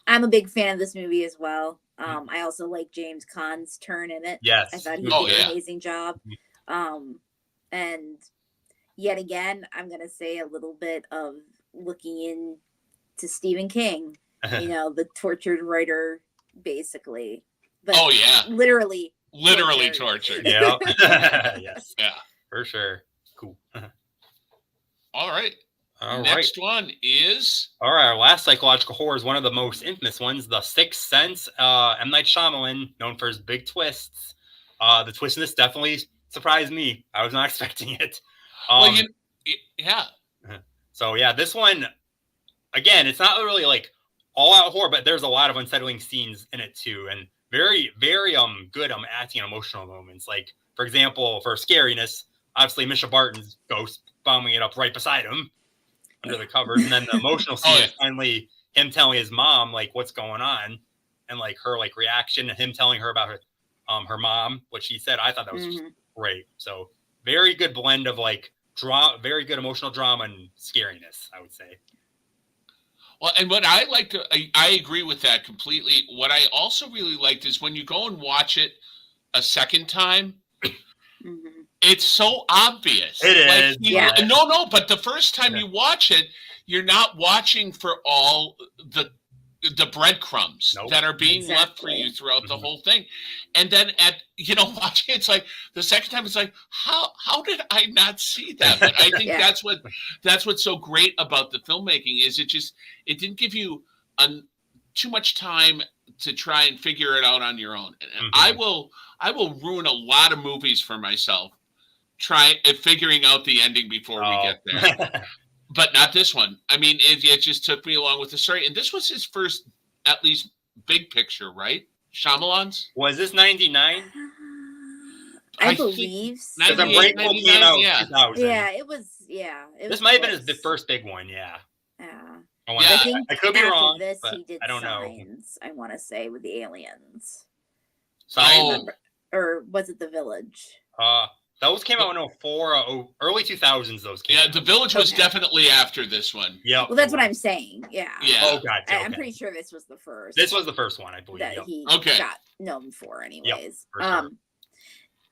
I'm a big fan of this movie as well. I also like James Caan's turn in it. Yes. I thought he did an amazing job. And yet again, I'm going to say a little bit of looking into Stephen King, you know, the tortured writer, basically. But literally tortured. Yeah. Yes. Yeah. For sure. Cool. All right. Next one is... All right, our last psychological horror is one of the most infamous ones, The Sixth Sense. M. Night Shyamalan, known for his big twists. The twist in this definitely surprised me. I was not expecting it. Well, yeah. So yeah, this one, again, it's not really like all out horror, but there's a lot of unsettling scenes in it too, and very, very good acting and emotional moments. Like, for example, for scariness, obviously Misha Barton's ghost bombing it up right beside him under the covers, and then the emotional scene is finally him telling his mom like what's going on, and like her like reaction, and him telling her about her mom, what she said. I thought that was great. So very good blend of like very good emotional drama and scariness, I would say. Well, and what I liked, I agree with that completely. What I also really liked is when you go and watch it a second time, it's so obvious. It is. Yeah. No, but the first time you watch it, you're not watching for all the breadcrumbs that are being left for you throughout the whole thing. And then watching it's like the second time it's like, how did I not see that? But I think that's what's so great about the filmmaking is it didn't give you too much time to try and figure it out on your own. And I will ruin a lot of movies for myself figuring out the ending before we get there. But not this one. I mean, it just took me along with the story. And this was his first, at least, big picture, right? Shyamalan's? Was this 99? I believe so. Because the Breakable came out 2000. Yeah, it was, this might have been his first big one, yeah. I could be wrong, this, but he did I don't Signs, I want to say, with the aliens. Signs? Or was it The Village? Those came out in 04, early 2000s. Those came out. The Village was definitely after this one. Yeah. Well, that's what I'm saying. Yeah. Oh, gotcha. I'm pretty sure this was the first. This was the first one, I believe. That he got known for, anyways. For sure.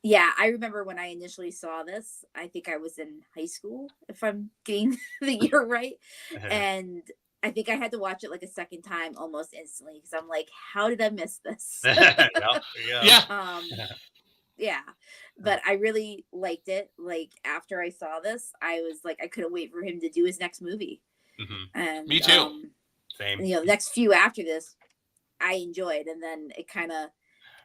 Yeah, I remember when I initially saw this. I think I was in high school, if I'm getting the year right, and I think I had to watch it like a second time almost instantly because I'm like, how did I miss this? Yeah, but I really liked it. Like after I saw this, I was like, I couldn't wait for him to do his next movie. And me too. Same. The next few after this, I enjoyed, and then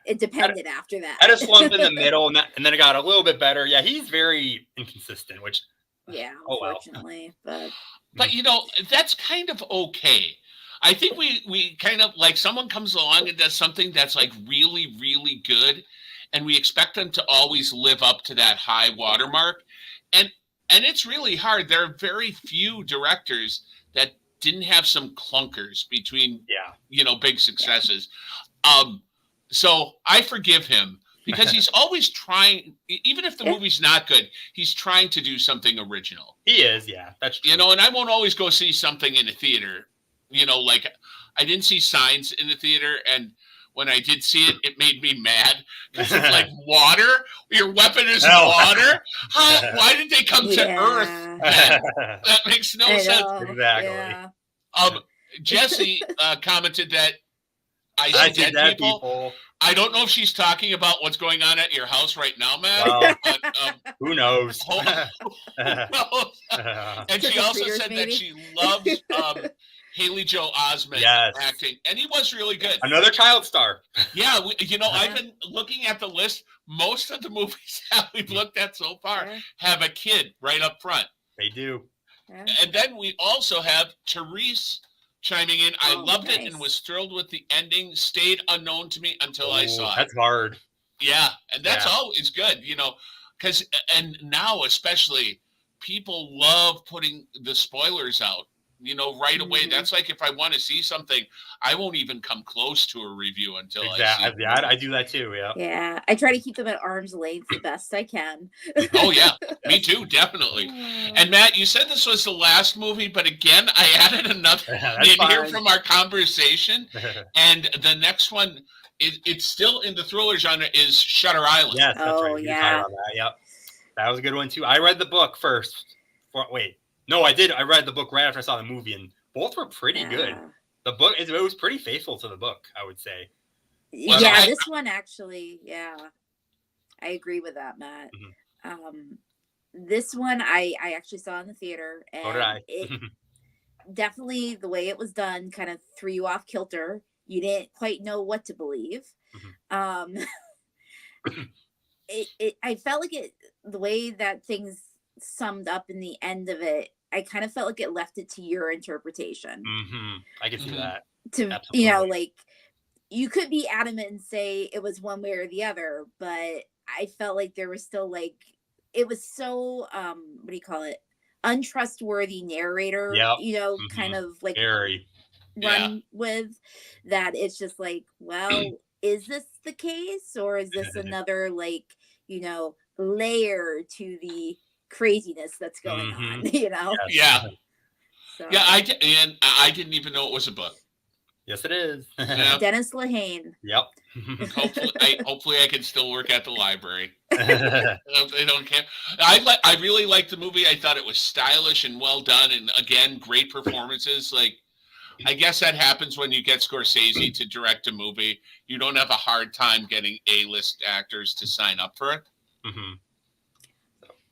it depended after that. I had a slump in the middle, and then it got a little bit better. Yeah, he's very inconsistent, which unfortunately, but that's kind of okay. I think we kind of like someone comes along and does something that's like really, really good. And we expect them to always live up to that high watermark. And it's really hard. There are very few directors that didn't have some clunkers between, big successes. So I forgive him because he's always trying, even if the movie's not good, he's trying to do something original. He is, that's true. And I won't always go see something in a theater. Like I didn't see Signs in the theater, and when I did see it, it made me mad because it's like water. Your weapon is water. Why did they come to Earth? That makes no sense. Exactly. Jesse commented that I see dead people. I don't know if she's talking about what's going on at your house right now, Matt. Well, who knows? And she also said that she loves Haley Joel Osment acting, and he was really good. Another child star. Yeah, I've been looking at the list. Most of the movies that we've looked at so far have a kid right up front. They do. And then we also have Therese chiming in. I loved it and was thrilled with the ending. Stayed unknown to me until I saw it. That's hard. Yeah, and that's always good, because and now especially people love putting the spoilers out. Right away. That's like if I want to see something, I won't even come close to a review until I see it. Yeah, I do that too. Yeah, I try to keep them at arm's length the best I can. Oh yeah, me too, definitely. And Matt, you said this was the last movie, but again, I added another in here from our conversation, and the next one it's still in the thriller genre is Shutter Island. Yes, that's right. Yep, that was a good one too. I read the book first. No, I did. I read the book right after I saw the movie, and both were pretty good. The book, it was pretty faithful to the book, I would say. This one actually, I agree with that, Matt. This one I actually saw in the theater, and it definitely, the way it was done kind of threw you off kilter. You didn't quite know what to believe. I felt like the way that things summed up in the end of it, I kind of felt like it left it to your interpretation. I can see that. To Absolutely. like you could be adamant and say it was one way or the other, but I felt like there was still like it was so what do you call it? Untrustworthy narrator, Yep. kind of like Very. run with that. It's just like, well, is this the case, or is this another like, layer to the craziness that's going on, Yes. Yeah. So Yeah, I didn't even know it was a book. Yes, it is. Yeah. Dennis Lehane. Yep. Hopefully I can still work at the library. They don't care. I really liked the movie. I thought it was stylish and well done, and again, great performances. Like, I guess that happens when you get Scorsese to direct a movie. You don't have a hard time getting A-list actors to sign up for it.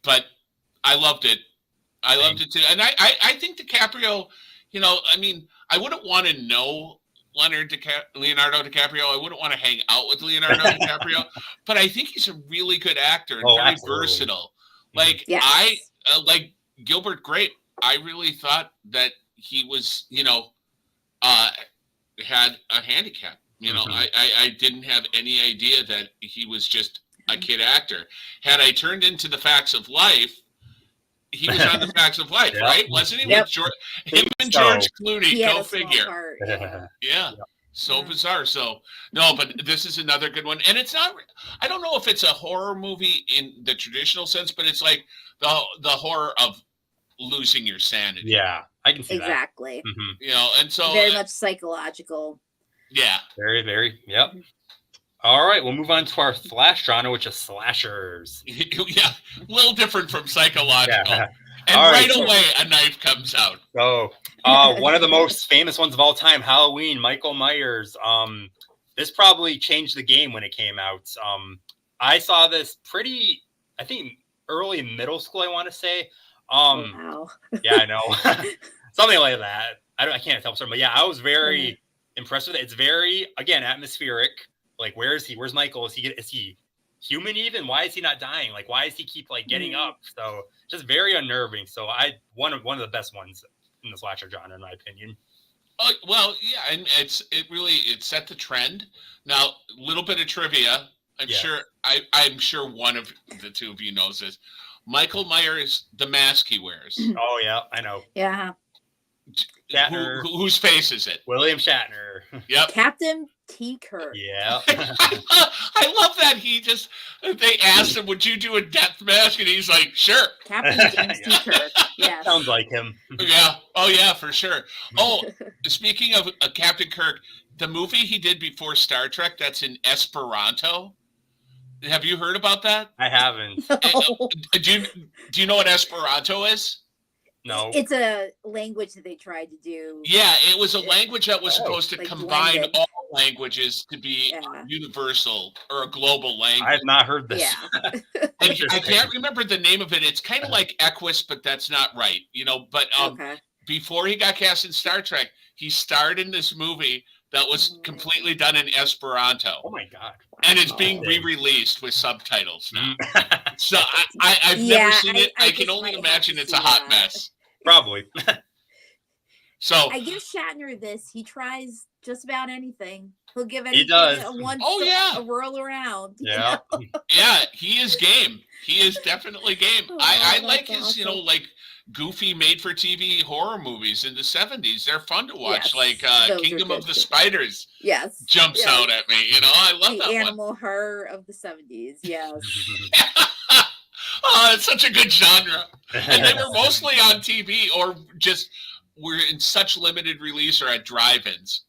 But I loved it. I loved it too. And I think DiCaprio, I mean, I wouldn't want to know Leonardo DiCaprio. I wouldn't want to hang out with Leonardo DiCaprio, but I think he's a really good actor and very versatile. Like like Gilbert Grape, I really thought that he was, had a handicap. I didn't have any idea that he was just a kid actor. Had I turned into The Facts of Life, he was on The Facts of Life, right? Wasn't he? With him and George Clooney, go figure. Yeah. So bizarre. So, no, but this is another good one. And it's not, I don't know if it's a horror movie in the traditional sense, but it's like the horror of losing your sanity. Yeah, I can see that. Exactly. And so. Very much psychological. Yeah. Very, very. Yep. All right, we'll move on to our slash genre, which is slashers. Yeah, a little different from psychological. Yeah. And right away, a knife comes out. So, one of the most famous ones of all time, Halloween, Michael Myers. This probably changed the game when it came out. I saw this I think, early middle school, I want to say. Wow. Yeah, I know. Something like that. I can't tell, but yeah, I was very impressed with it. It's very, again, atmospheric. Like, where is he? Where's Michael? Is he human even? Why is he not dying? Like, why does he keep getting up? So just very unnerving. So one of the best ones in the slasher genre, in my opinion. Oh, well, yeah, and it set the trend. Now, a little bit of trivia. I'm sure one of the two of you knows this. Michael Myers, the mask he wears. Oh yeah, I know. Yeah. Shatner. Whose face is it? William Shatner. Yep. Captain T. Kirk. Yeah. I love that they asked him, would you do a death mask? And he's like, sure. Captain James T. Kirk. Yeah. Sounds like him. Yeah. Oh, yeah, for sure. Oh, speaking of Captain Kirk, the movie he did before Star Trek, that's in Esperanto. Have you heard about that? I haven't. No. Do you know what Esperanto is? No. It's a language that they tried to do. Yeah, it was a language that was supposed to combine blended. all languages to be universal or a global language. I have not heard this. Yeah. I can't remember the name of it. It's kind of like Equus, but that's not right. But before he got cast in Star Trek, he starred in this movie that was completely done in Esperanto. Oh my God. And it's being re-released with subtitles now. So I've never seen it. I can only imagine it's a hot mess. Probably. So I give Shatner this. He tries just about anything. He'll give anything a whirl around. Yeah. Yeah, he is game. He is definitely game. I like his, awesome. like goofy made-for-TV horror movies in the 70s. They're fun to watch. Yes, like Kingdom of the Spiders. Yes. Jumps out at me. I love that one. The animal horror of the 70s. Yes. Oh, it's such a good genre. And they were mostly on TV or just were in such limited release or at drive-ins.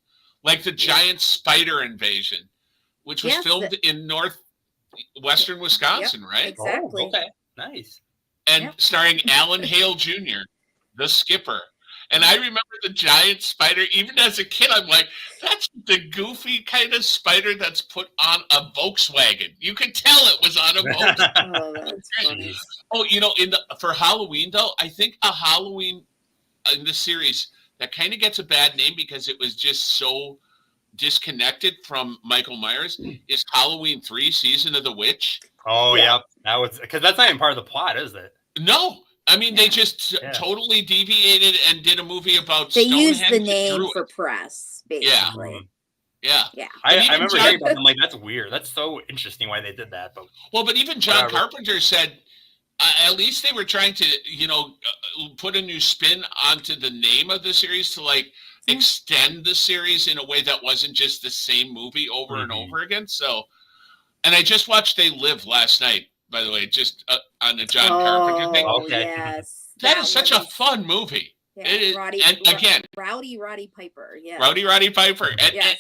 Like the giant spider invasion, which was filmed in northwestern Wisconsin, right? Exactly. Oh, okay. Nice. And starring Alan Hale Jr., the skipper. And I remember the giant spider, even as a kid, I'm like, that's the goofy kind of spider that's put on a Volkswagen. You could tell it was on a Volkswagen. Oh, that's funny. Oh, for Halloween, though, I think a Halloween in the series that kind of gets a bad name because it was just so disconnected from Michael Myers is Halloween 3: Season of the Witch. Oh yeah, that was because that's not even part of the plot, is it? No, I mean they just totally deviated and did a movie about they Stonehenge. used the name for press, basically. Yeah. I remember hearing about it. I'm like, that's weird. That's so interesting why they did that. But even John Carpenter said at least they were trying to, put a new spin onto the name of the series to like extend the series in a way that wasn't just the same movie over and over again. So, and I just watched They Live last night, by the way, just on the John Carpenter thing. Okay. Yes. That is such a fun movie. Yeah. It is, Rowdy Piper. Yeah. Rowdy Piper.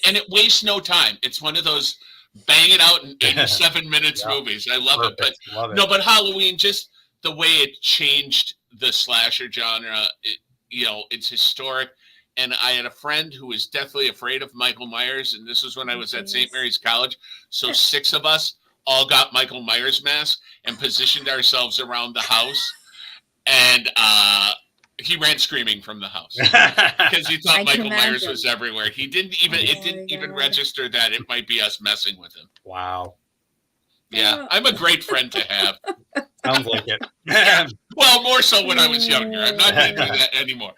And it wastes no time. It's one of those bang it out in 87 minutes movies. I love it. But no, but Halloween, just the way it changed the slasher genre, it's historic. And I had a friend who was deathly afraid of Michael Myers, and this was when I was at St. Mary's College. So 6 of us all got Michael Myers masks and positioned ourselves around the house. And he ran screaming from the house because he thought Michael Myers was everywhere. He didn't even register that it might be us messing with him. Wow. Yeah, I'm a great friend to have. Sounds like it. Well, more so when I was younger. I'm not going to do that anymore.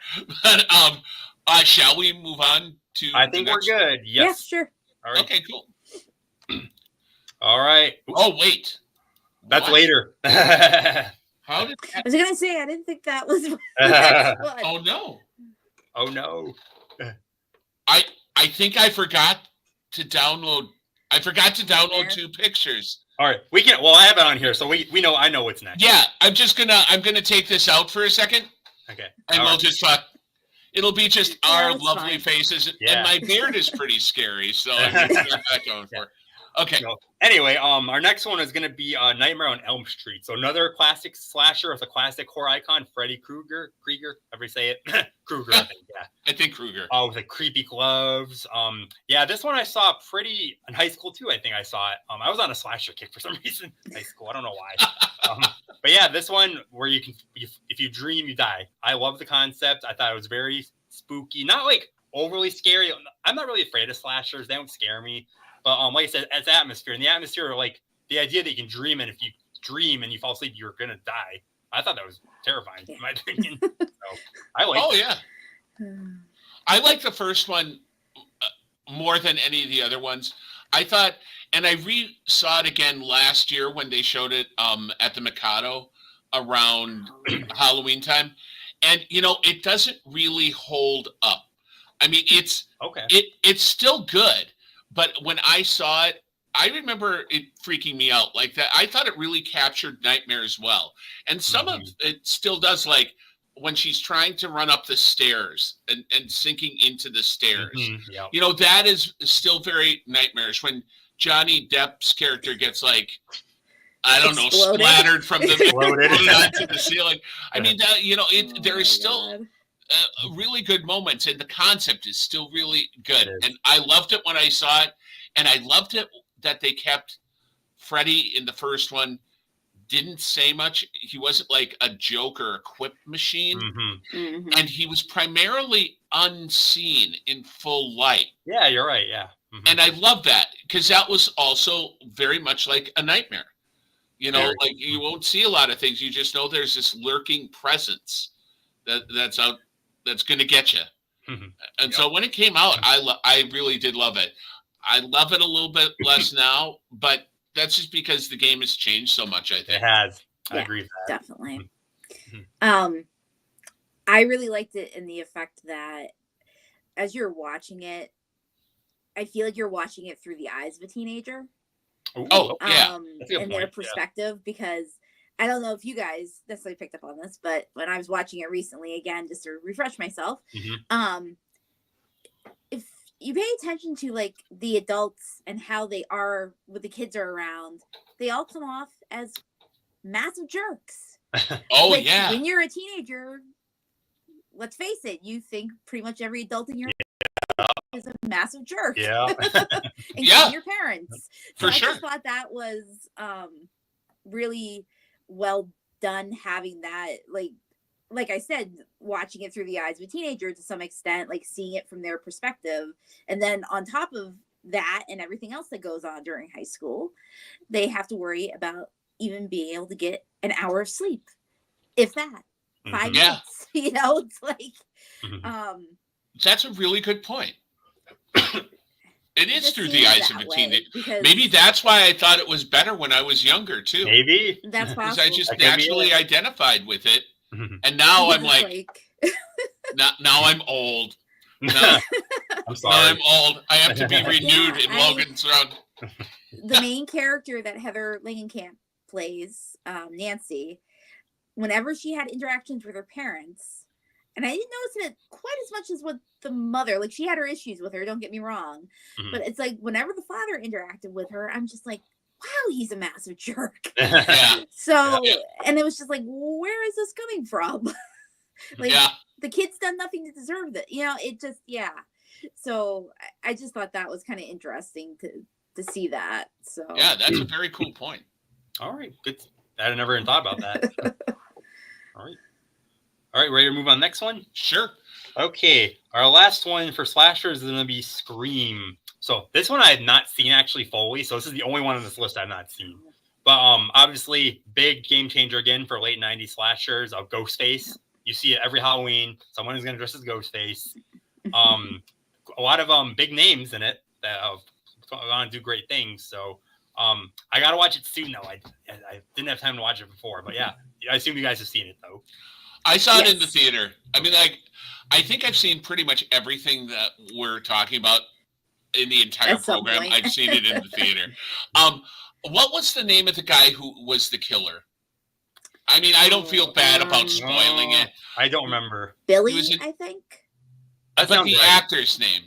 But shall we move on to? I think we're good. Yes. Yeah, sure. All right. Okay, cool. All right. Oh, wait. That's later. How did I was gonna say I didn't think that was. Oh no! Oh no! I think I forgot to download. I forgot to download 2 pictures. All right, we can. Well, I have it on here, so we know. I know what's next. Yeah, I'm gonna take this out for a second. Okay. And we'll just talk. It'll be just our lovely faces, and my beard is pretty scary, so I'm gonna get that going for. Okay. So, anyway, our next one is going to be Nightmare on Elm Street. So another classic slasher with a classic horror icon, Freddy Krueger. Ever say it? Krueger, I think. Yeah. I think Krueger. Oh, with the creepy gloves. Yeah, this one I saw pretty in high school too. I think I saw it. I was on a slasher kick for some reason in high school. I don't know why. But yeah, this one where you can, if you dream, you die. I love the concept. I thought it was very spooky. Not like overly scary. I'm not really afraid of slashers. They don't scare me. But like I said, it's atmosphere. And the atmosphere, like the idea that you can dream, and if you dream and you fall asleep, you're going to die. I thought that was terrifying, in my opinion. So, I like yeah. I like the first one more than any of the other ones. I thought, and I saw it again last year when they showed it at the Mikado around Halloween time. And, it doesn't really hold up. I mean, it's still good. But when I saw it, I remember it freaking me out like that. I thought it really captured nightmares well. And some of it still does, like when she's trying to run up the stairs and sinking into the stairs. Yep. That is still very nightmarish. When Johnny Depp's character gets like, I don't know, splattered from the onto the ceiling. I mean, that, there is still... really good moments, and the concept is still really good. And I loved it when I saw it, and I loved it that they kept Freddy in the first one didn't say much. He wasn't like a joke or a quip machine, and he was primarily unseen in full light. Yeah, you're right. Yeah, and I love that because that was also very much like a nightmare. Like you won't see a lot of things. You just know there's this lurking presence that's out. That's going to get you. And so when it came out, I really did love it. I love it a little bit less now, but that's just because the game has changed so much, I think. It has. I agree with that. Definitely. I really liked it in the effect that as you're watching it, I feel like you're watching it through the eyes of a teenager. Yeah. In their perspective, because I don't know if you guys necessarily picked up on this, but when I was watching it recently, again, just to refresh myself, if you pay attention to like the adults and how they are when the kids are around, they all come off as massive jerks. When you're a teenager, let's face it, you think pretty much every adult in your is a massive jerk. Yeah. Including your parents. So For sure. I just thought that was really well done, having that like like I said, watching it through the eyes of a teenager to some extent, like seeing it from their perspective. And then on top of that and everything else that goes on during high school, they have to worry about even being able to get an hour of sleep, if that, 5 minutes. It's like, that's a really good point. It is through the eyes of a teenager. Because maybe that's why I thought it was better when I was younger too. Maybe that's possible. Because I just naturally identified with it, and now I'm like now I'm old. No, I'm sorry. I'm old. I have to be renewed in Logan's Run. The main character that Heather Langenkamp plays, Nancy, whenever she had interactions with her parents, and I didn't notice it quite as much as with the mother. Like, she had her issues with her, don't get me wrong. But it's like whenever the father interacted with her, I'm just like, wow, he's a massive jerk. So, and it was just like, where is this coming from? The kid's done nothing to deserve it. It just, So I just thought that was kind of interesting to see that. So yeah, that's a very cool point. All right, good. I never even thought about that. All right, ready to move on next one? Sure. Okay, our last one for slashers is going to be Scream. So this one I have not seen actually fully, so this is the only one on this list I've not seen. But obviously, big game changer again for late 90s slashers of Ghostface. You see it every Halloween. Someone is going to dress as Ghostface. A lot of big names in it that are going to do great things. So I got to watch it soon, though. I didn't have time to watch it before. But yeah, I assume you guys have seen it, though. I saw it in the theater. I mean, I think I've seen pretty much everything that we're talking about in the entire program. I've seen it in the theater. What was the name of the guy who was the killer? I mean, I don't feel bad about spoiling it. I don't remember. Billy, I think. But the actor's name.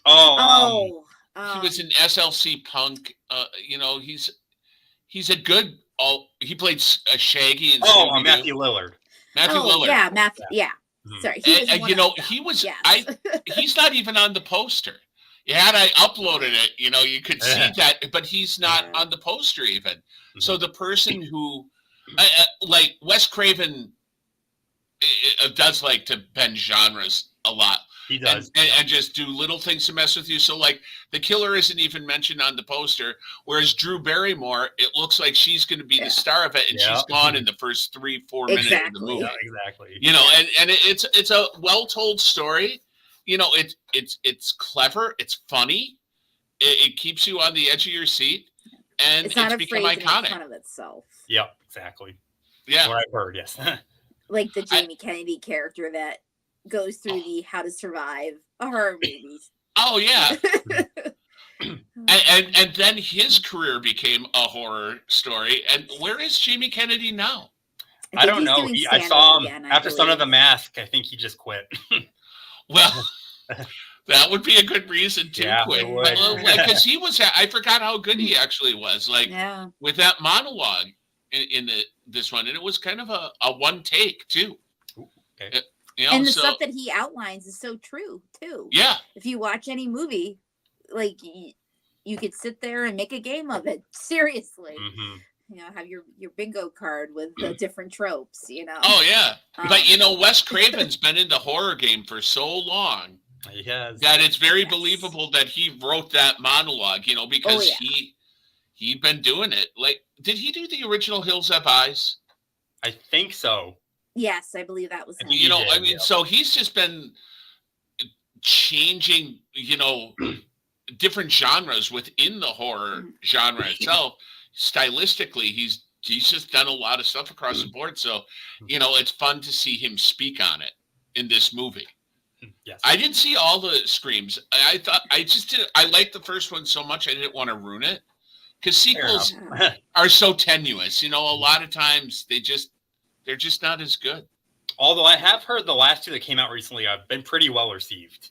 He was in SLC Punk. He's a good. He played Shaggy in. Matthew Lillard. Matthew Lillard. Yeah, Matthew. Yeah. Sorry. He was. He's not even on the poster. Had I uploaded it, you could see that, but he's not on the poster even. So the person who, like Wes Craven, does like to bend genres a lot. He does. And just do little things to mess with you. So like the killer isn't even mentioned on the poster, whereas Drew Barrymore, it looks like she's going to be the star of it, and she's gone in the first 3-4 minutes of the movie. Yeah, exactly. And it's a well-told story. It's clever, it's funny, it keeps you on the edge of your seat, and it's become iconic. To make fun of itself. Yeah, exactly. Yeah, that's what I've heard. Yes. Like the Jamie Kennedy character that goes through the How to Survive a horror movies. Oh yeah. and then his career became a horror story. And where is Jamie Kennedy now? I don't know. I saw him after Son of the Mask. I think he just quit. Well, that would be a good reason to quit. Because he was, I forgot how good he actually was. Like with that monologue in this one, and it was kind of a one take too. Okay. And the stuff that he outlines is so true too. Yeah. If you watch any movie, like you could sit there and make a game of it. Seriously. Have your bingo card with the different tropes, Oh, yeah. But, Wes Craven's been in the horror game for so long that it's very believable that he wrote that monologue, because he'd been doing it. Like, did he do the original Hills Have Eyes? I think so. Yes, I believe that was him. So he's just been changing, different genres within the horror genre itself. Stylistically, he's just done a lot of stuff across the board. So, it's fun to see him speak on it in this movie. Yes. I didn't see all the Screams. I liked the first one so much I didn't want to ruin it, because sequels are so tenuous. A lot of times they're just not as good. Although I have heard the last two that came out recently have been pretty well received.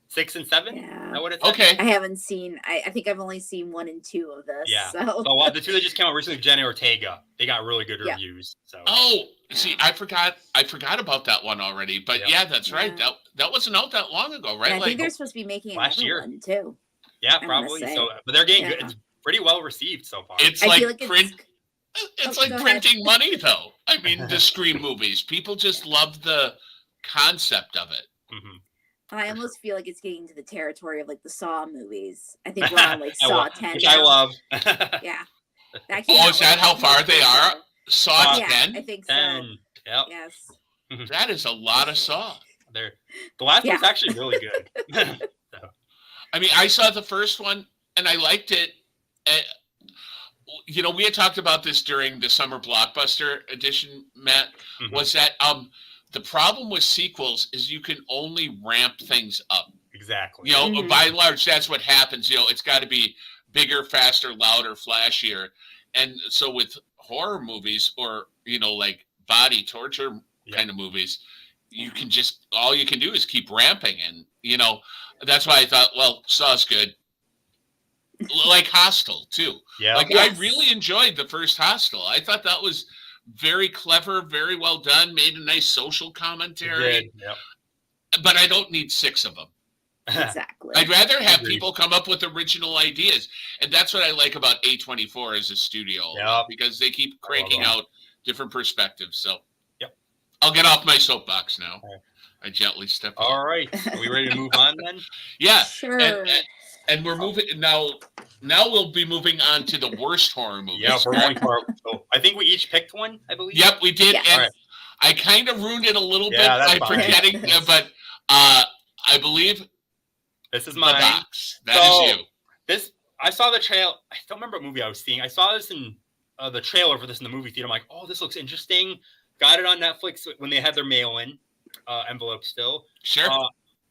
6 and 7? Yeah. Is that what it's okay. I haven't seen. I think I've only seen 1 and 2 of this. Yeah. So the two that just came out recently, Jenny Ortega, they got really good reviews. So. Oh, see, I forgot about that one already. But that's right. That wasn't out that long ago, right? I think they're supposed to be making last another year one too. Yeah, probably. So, but they're getting good. It's pretty well received so far. It's I like feel like It's Oh, like go ahead. printing money, though. I mean, the Scream movies. People just love the concept of it. Mhm. I almost feel like it's getting to the territory of like the Saw movies. I think we're on like I Saw love- 10 which I now. love. Yeah. That came Oh, out, is that like, how 10 far years they are? ago. Saw Yeah, 10? I think so. 10. Yep. Yes. That is a lot of Saw. The last Yeah. one's actually really good. I mean, I saw the first one and I liked it. You know, we had talked about this during the summer blockbuster edition, Matt, Mhm. was that the problem with sequels is you can only ramp things up. Exactly. You know, Mhm. by and large, that's what happens. You know, it's got to be bigger, faster, louder, flashier. And so with horror movies or, you know, like body torture Yeah. kind of movies, you can just, all you can do is keep ramping. And, you know, that's why I thought, well, Saw's good. Like Hostel, too. Yeah. Like, Yes. I really enjoyed the first Hostel. I thought that was very clever, very well done, made a nice social It commentary. did. Yep. But I don't need 6 of them. Exactly. I'd rather have Agreed. people come up with original ideas. And that's what I like about A24 as a studio, Yep. because they keep cranking that. out different perspectives. So Yep. I'll get off my soapbox now. All right. I gently step All off. right. Are we ready to move on then? Yeah. Sure. And we're moving now. Now we'll be moving on to the worst horror movies. Yeah, we're going for. So I think we each picked one, I believe. Yep, we did. Yeah. And All right. I kind of ruined it a little Yeah, bit that's by fine. forgetting, but I believe This is the mine. box. That So- is you. This I saw the trail. I don't remember what movie I was seeing. I saw this in the trailer for this in the movie theater. I'm like, oh, this looks interesting. Got it on Netflix when they had their mail-in envelope still. Sure.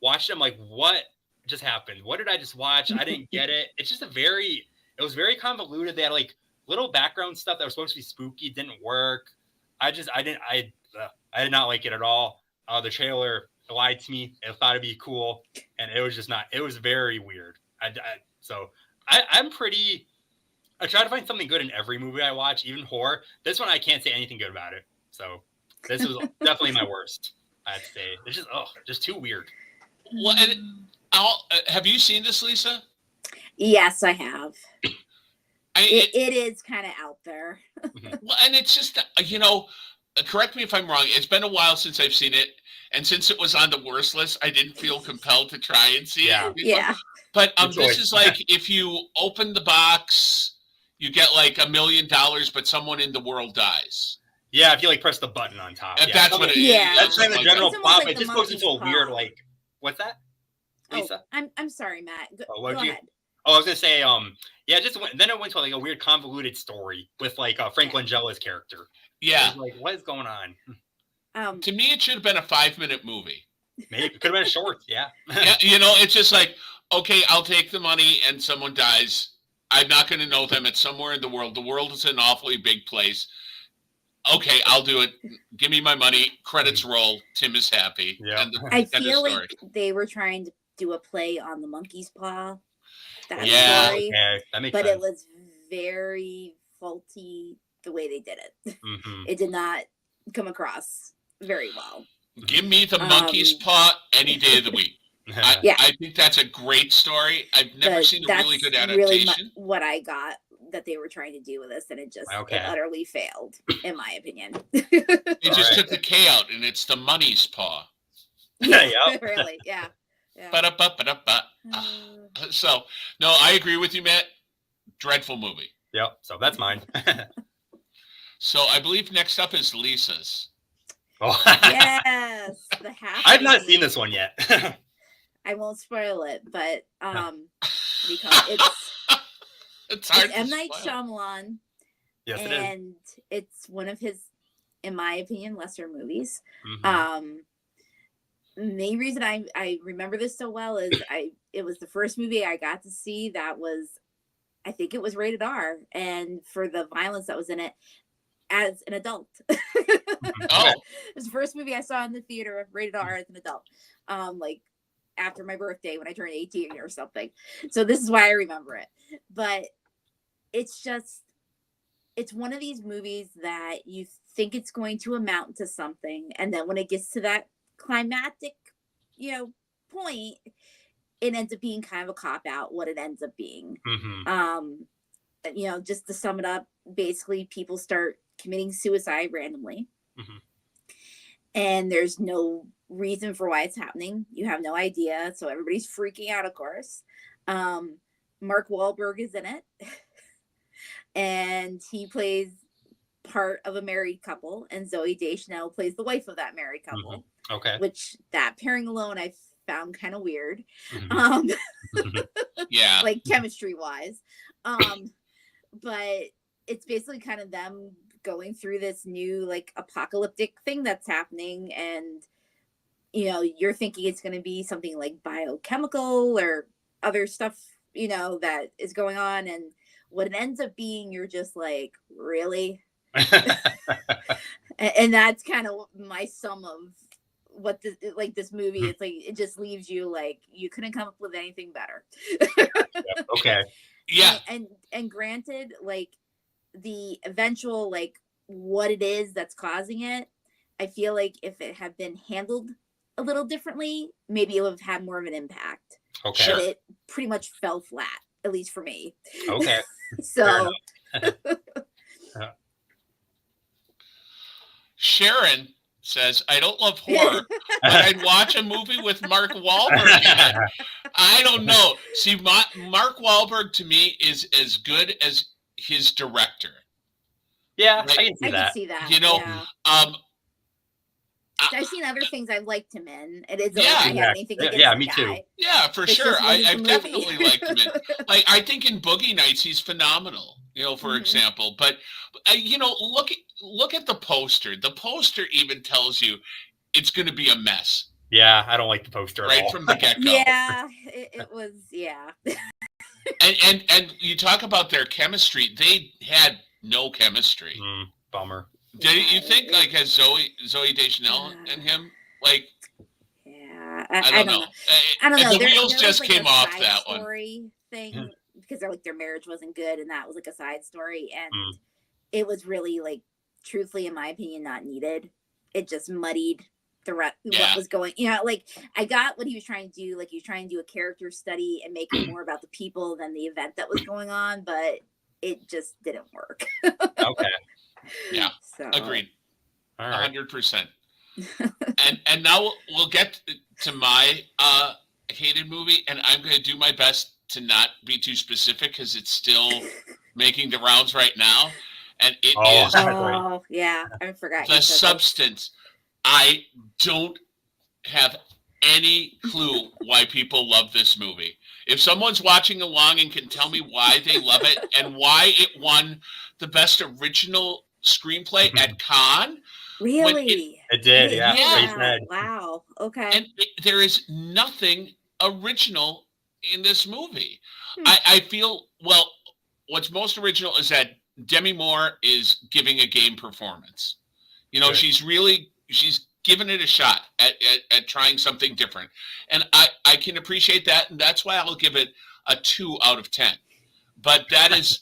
Watched it. I'm like, what just happened? What did I just watch? I didn't get it. It's just it was very convoluted. They had like little background stuff that was supposed to be spooky. Didn't work. I did not like it at all. The trailer lied to me. I thought it'd be cool, and it was just not. It was very weird. I'm pretty. I try to find something good in every movie I watch, even horror. This one I can't say anything good about it. So this was definitely my worst. I'd say it's just too weird. Well, and have you seen this, Lisa? Yes, I have. It is kind of out there. well, and it's just you know, correct me if I'm wrong. It's been a while since I've seen it, and since it was on the worst list, I didn't feel compelled to try and see it. Yeah. But Good this choice. is like if you open the box, you get like $1 million, but someone in the world dies. Yeah, if you like press the button on top. And Yeah, that's what it is. Yeah. That's kind of the Like general It's almost plot. like It the just goes into a monkey's weird paw. like. What's that, Lisa? Oh, I'm sorry, Matt. Go What did you- ahead. Oh, I was gonna say, yeah, then it went to like a weird convoluted story with like Frank Langella's character. Yeah. It was like, what is going on? To me, it should have been a 5-minute movie. Maybe it could have been a short. Yeah. Yeah, you know, it's just like, okay, I'll take the money and someone dies. I'm not going to know them. It's somewhere in the world. The world is an awfully big place. Okay, I'll do it. Give me my money. Credits roll. Tim is happy. Yeah. And I end of feel story. like they were trying to do a play on the monkey's paw. That Yeah. story, Okay, that makes but sense. it was very faulty the way they did it. Mhm. It did not come across very well. Give me the monkey's paw any day of the week. Yeah. I think that's a great story. I've never But seen a really good that's really adaptation. what I got that they were trying to do with this, and it Okay. utterly failed, in my opinion. They just Alright. took the K out, and it's the money's paw. Yep. Really, yeah. Ba-da-ba-ba-da-ba. So, no, I agree with you, Matt. Dreadful movie. Yep. So that's mine. So I believe next up is Lisa's. Oh. Yes, the half. I've not seen this one yet. I won't spoil it, but because It's hard it's to M. Night spoil. Shyamalan, Yes, it is. and it's one of his, in my opinion, lesser movies. Mhm. Main reason I remember this so well is it was the first movie I got to see that was, I think it was rated R, and for the violence that was in it as an adult. Oh, It was the first movie I saw in the theater rated R as an adult. Like after my birthday when I turned 18 or something. So this is why I remember it. But it's one of these movies that you think it's going to amount to something, and then when it gets to that climactic, point, it ends up being kind of a cop out what it ends up being. Mhm. Just to sum it up, basically people start committing suicide randomly. Mhm. And there's no reason for why it's happening. You have no idea. So everybody's freaking out, of course. Mark Wahlberg is in it. And he plays part of a married couple. And Zoe Deschanel plays the wife of that married couple. Okay. Which that pairing alone I found kind of weird. Mhm. Yeah. Like chemistry wise. But it's basically kind of them going through this new like apocalyptic thing that's happening, and you're thinking it's going to be something like biochemical or other stuff that is going on, and what it ends up being, you're just like, really? And that's kind of my sum of what this movie, it's like, it just leaves you like you couldn't come up with anything better. Okay. Yeah. And granted, like the eventual, like what it is that's causing it, I feel like if it had been handled a little differently, maybe it would have had more of an impact. Okay. But it pretty much fell flat, at least for me. Okay. So Sharon says, I don't love horror, but I'd watch a movie with Mark Wahlberg in it. I don't know. See, Mark Wahlberg to me is as good as his director. Yeah, Like, I can see I that. can see that. Yeah. I've seen other things I've liked him in. It isn't Yeah. like I have anything against Yeah, the me guy. too. Yeah, for It's sure. just wasn't the I've movie. definitely liked him in. Like, I think in Boogie Nights he's phenomenal. For Mhm. example. But look at the poster. The poster even tells you it's going to be a mess Yeah, I don't like the poster at right all. from the get go. Yeah, it was. Yeah. And you talk about their chemistry. They had no chemistry. Bummer. Did you think like as Zoe Deschanel and him like? Yeah, I don't know. I don't know. The There wheels was, just like, came a off side that one. story thing because they're like their marriage wasn't good, and that was like a side story, and Mm. it was really like, truthfully, in my opinion, not needed. It just muddied what was going. Like I got what he was trying to do. Like he was trying to do a character study and make it more about the people than the event that was going on, but it just didn't work. Okay. Yeah. So Agreed. All right. 100%. And now we'll get to my hated movie, and I'm going to do my best to not be too specific because it's still making the rounds right now, and it is Oh yeah, I forgot. The Substance. I don't have any clue why people love this movie. If someone's watching along and can tell me why they love it and why it won the best original screenplay at Cannes. Really? It did, yeah. Yeah. Wow. Okay. And there is nothing original in this movie. I feel, well, what's most original is that Demi Moore is giving a game performance. Good. She's given it a shot at trying something different. And I can appreciate that. And that's why I'll give it a 2 out of 10. But that is...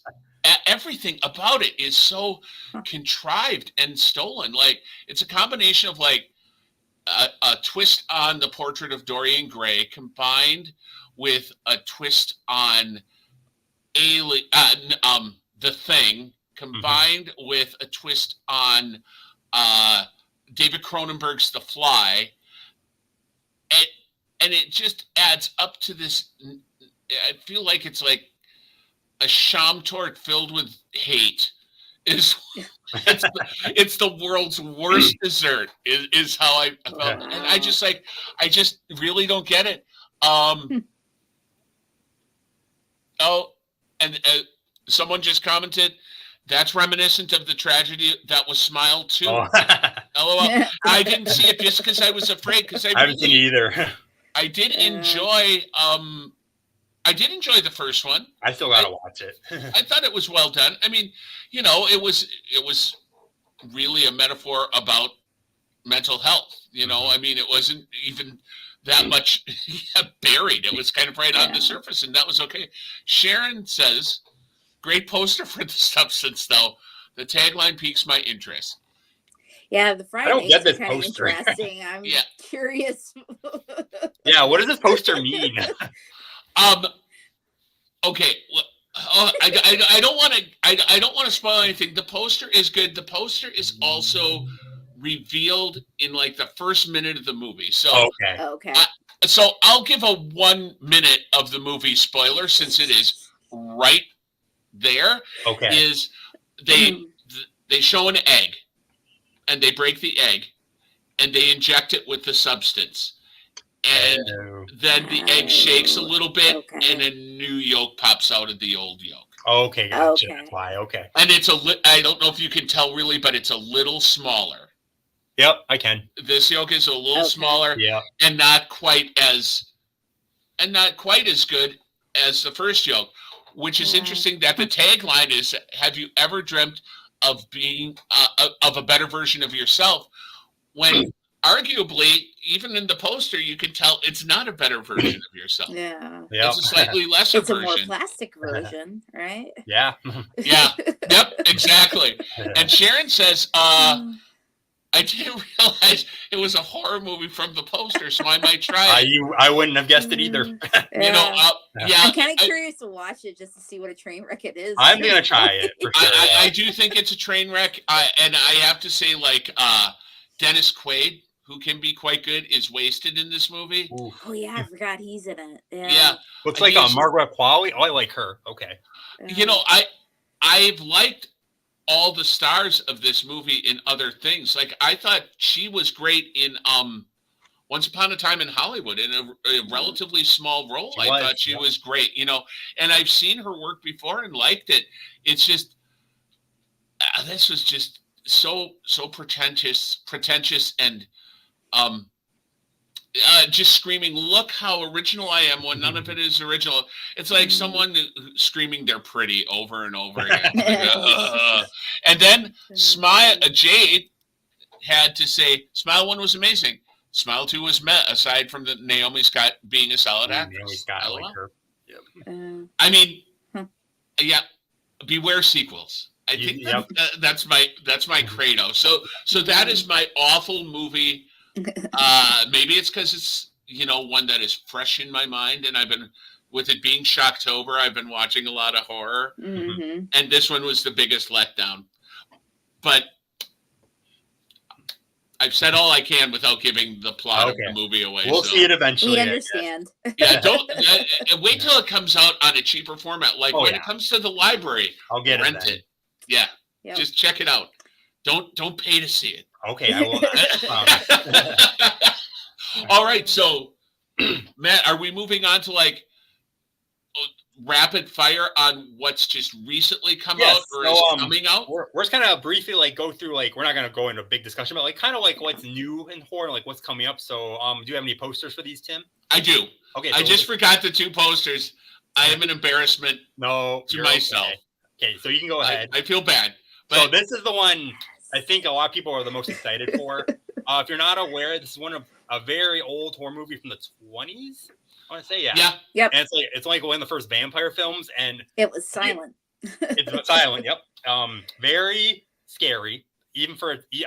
everything about it is so contrived and stolen. Like it's a combination of like a twist on the Portrait of Dorian Gray combined with a twist on The Thing combined with a twist on David Cronenberg's The Fly. And it just adds up to this. I feel like it's like a sham torte filled with hate. It's the world's worst dessert is how I felt. And I just really don't get it. And someone just commented, that's reminiscent of the tragedy that was Smile 2. LOL. I didn't see it just because I was afraid, because I haven't seen it either. I did enjoy the first one. I still gotta watch it. I thought it was well done. I mean, it was really a metaphor about mental health. I mean, it wasn't even that much buried. It was kind of right on the surface, and that was okay. Sharon says, great poster for The Substance, though. The tagline piques my interest. Yeah, the Friday I don't get this kind of poster. interesting. I'm curious. Yeah, what does this poster mean? Okay. I don't want to. I don't want to spoil anything. The poster is good. The poster is also revealed in like the first minute of the movie. So Okay. so I'll give a 1 minute of the movie spoiler since it is right there. Okay. Is they show an egg, and they break the egg, and they inject it with the substance. And then the egg shakes a little bit, and a new yolk pops out of the old yolk. Okay, gotcha. That's why. Okay. And it's I don't know if you can tell really, but it's a little smaller. Yep, I can. This yolk is a little smaller, and not quite as good as the first yolk, which is interesting. That the tagline is, "Have you ever dreamt of being of a better version of yourself?" When arguably, even in the poster, you can tell it's not a better version of yourself. Yeah. It's a slightly lesser It's a version. more plastic version, right? Yeah. Yeah. Yep. Exactly. And Sharon says, I didn't realize it was a horror movie from the poster, so I might try it. I wouldn't have guessed it either. You know, I'm kind of curious to watch it just to see what a train wreck it is. I'm gonna try it for sure. I do think it's a train wreck, and I have to say, like Dennis Quaid, who can be quite good, is wasted in this movie. Ooh. Oh yeah, I forgot he's in it. Yeah. Looks like Margaret Qualley. Oh, I like her. Okay. You know, I've liked all the stars of this movie in other things. Like I thought she was great in Once Upon a Time in Hollywood in a relatively small role. I thought she was great, you know, and I've seen her work before and liked it. It's just this was just so pretentious and just screaming, "Look how original I am," when none of it is original. It's like someone screaming they're pretty over and over again. Like, and then Jade had to say, Smile 1 was amazing. Smile 2 was met, aside from the Naomi Scott being a solid actress. Naomi Scott, I like her. Yep. I mean, yeah, beware sequels. I think that's my credo. So that is my awful movie. Maybe it's because it's, you know, one that is fresh in my mind, and I've been, with it being Shocktober, I've been watching a lot of horror, and this one was the biggest letdown. But I've said all I can without giving the plot of the movie away. We'll see it eventually. We understand. Yeah, don't wait till it comes out on a cheaper format. Like when it comes to the library, I'll get rent it. Yeah, just check it out. Don't pay to see it. Okay, I will. All right, so Matt, are we moving on to like rapid fire on what's just recently come out or is coming out? We're just kind of briefly like go through, like, we're not going to go into a big discussion, but like kind of like what's new in horror, like what's coming up. So do you have any posters for these, Tim? I do. Okay, I just forgot the 2 posters. I am an embarrassment to myself. Okay, so you can go ahead. I feel bad. But so this is the one I think a lot of people are the most excited for. If you're not aware, this is one of a very old horror movie from the 20s. I want to say, yeah. Yep. And it's like one of the first vampire films, and it was silent. It's silent. Yep. Very scary. Even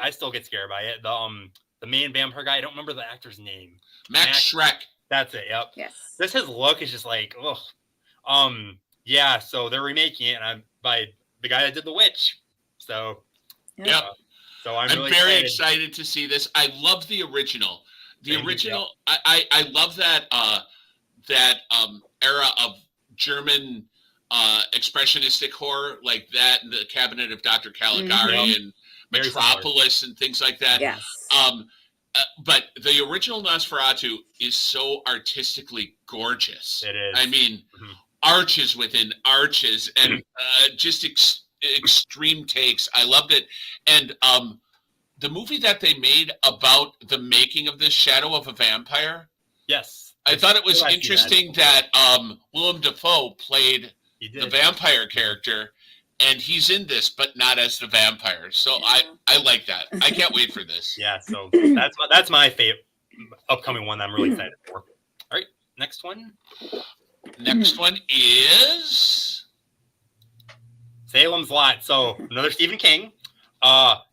I still get scared by it. The main vampire guy, I don't remember the actor's name. Max Schreck. That's it. Yep. Yes. His look is just like, ugh. Yeah. So they're remaking it, and by the guy that did The Witch. So. Yep. So I'm really very excited to see this. I love the original. The original. I love that era of German expressionistic horror, like that, and the Cabinet of Dr. Caligari and Metropolis and things like that. Yes. But the original Nosferatu is so artistically gorgeous. It is. I mean, arches within arches and just extreme takes. I loved it. And the movie that they made about the making of this, Shadow of a Vampire. Yes. I thought it was interesting that Willem Dafoe played the vampire character, and he's in this, but not as the vampire. So I like that. I can't wait for this. Yeah, so that's my favorite upcoming one that I'm really excited for. All right, next one. Next one is Salem's Lot. So another Stephen King.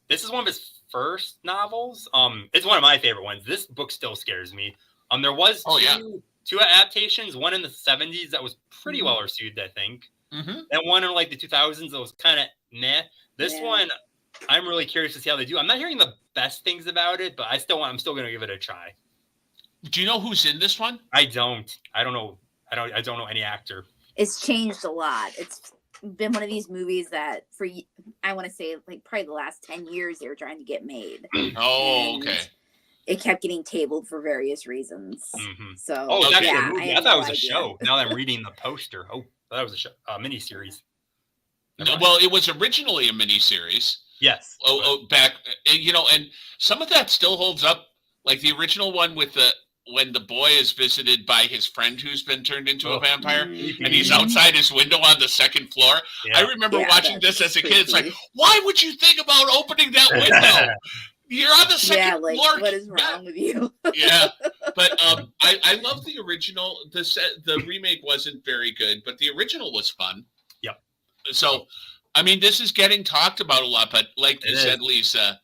This is one of his first novels. It's one of my favorite ones. This book still scares me. There was two adaptations, one in the 70s that was pretty well received, I think. Mm-hmm. That one in like the 2000s that was kind of meh. This Yeah. one, I'm really curious to see how they do. I'm not hearing the best things about it, but I'm still going to give it a try. Do you know who's in this one? I don't know. I don't know any actor. It's changed a lot. It's been one of these movies that I want to say like probably the last 10 years they were trying to get made. Oh, And okay. it kept getting tabled for various reasons. Mm-hmm. So it's actually a yeah, movie. I thought it was a show. Now that I'm reading the poster. Oh, I thought it was a show, miniseries. No, well, it was originally a miniseries. Yes. Back, and some of that still holds up. Like the original one with when the boy is visited by his friend who's been turned into a vampire, and he's outside his window on the second floor. Yeah. I remember watching this as a kid. It's like, why would you think about opening that window? You're on the second floor. What is wrong with you? Yeah, but I love the original. The remake wasn't very good, but the original was fun. Yep. So, I mean, this is getting talked about a lot, but like you said, Lisa,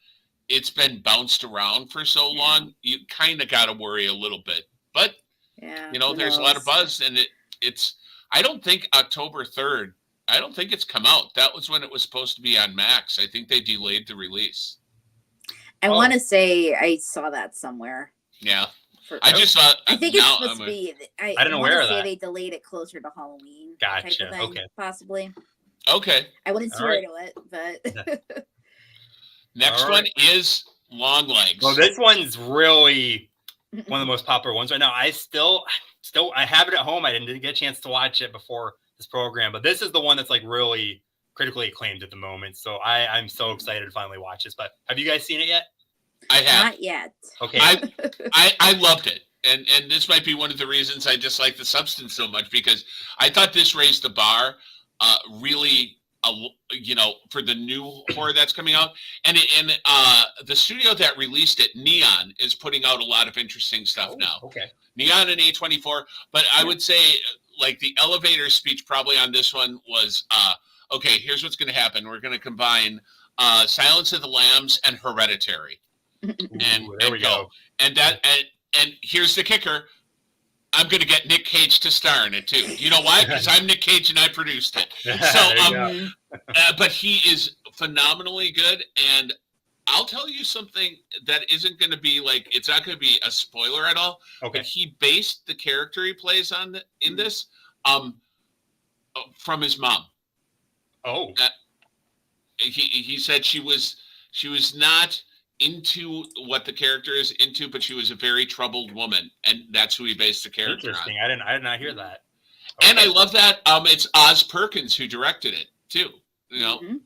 it's been bounced around for so long. You kind of got to worry a little bit, but there's a lot of buzz, and it's. I don't think October 3rd. I don't think it's come out. That was when it was supposed to be on Max. I think they delayed the release. I want to say I saw that somewhere. Yeah. I just thought. I think it's supposed to be. I didn't aware of that. They delayed it closer to Halloween. Gotcha. Type of thing, okay. Possibly. Okay. I wouldn't swear to it, but. Next one is Long Legs. Well, this one's really one of the most popular ones right now. I have it at home. I didn't get a chance to watch it before this program, but this is the one that's like really critically acclaimed at the moment. So I'm so excited to finally watch this. But have you guys seen it yet? I have. Not yet. Okay. I loved it. And this might be one of the reasons I dislike the substance so much, because I thought this raised the bar really, for the new horror that's coming out. And the studio that released it, Neon, is putting out a lot of interesting stuff now. Okay. Neon and A24. But I would say, like, the elevator speech probably on this one was, okay, here's what's going to happen. We're going to combine Silence of the Lambs and Hereditary. And there we go. And here's the kicker. I'm going to get Nick Cage to star in it too. You know why? Because I'm Nick Cage and I produced it. So, but he is phenomenally good. And I'll tell you something that isn't going to be like, it's not going to be a spoiler at all. Okay. But he based the character he plays in this from his mom. Oh. He said she was not into what the character is into, but she was a very troubled woman, and that's who he based the character Interesting. on. I did not hear that. Okay. And I love that. It's Oz Perkins who directed it too.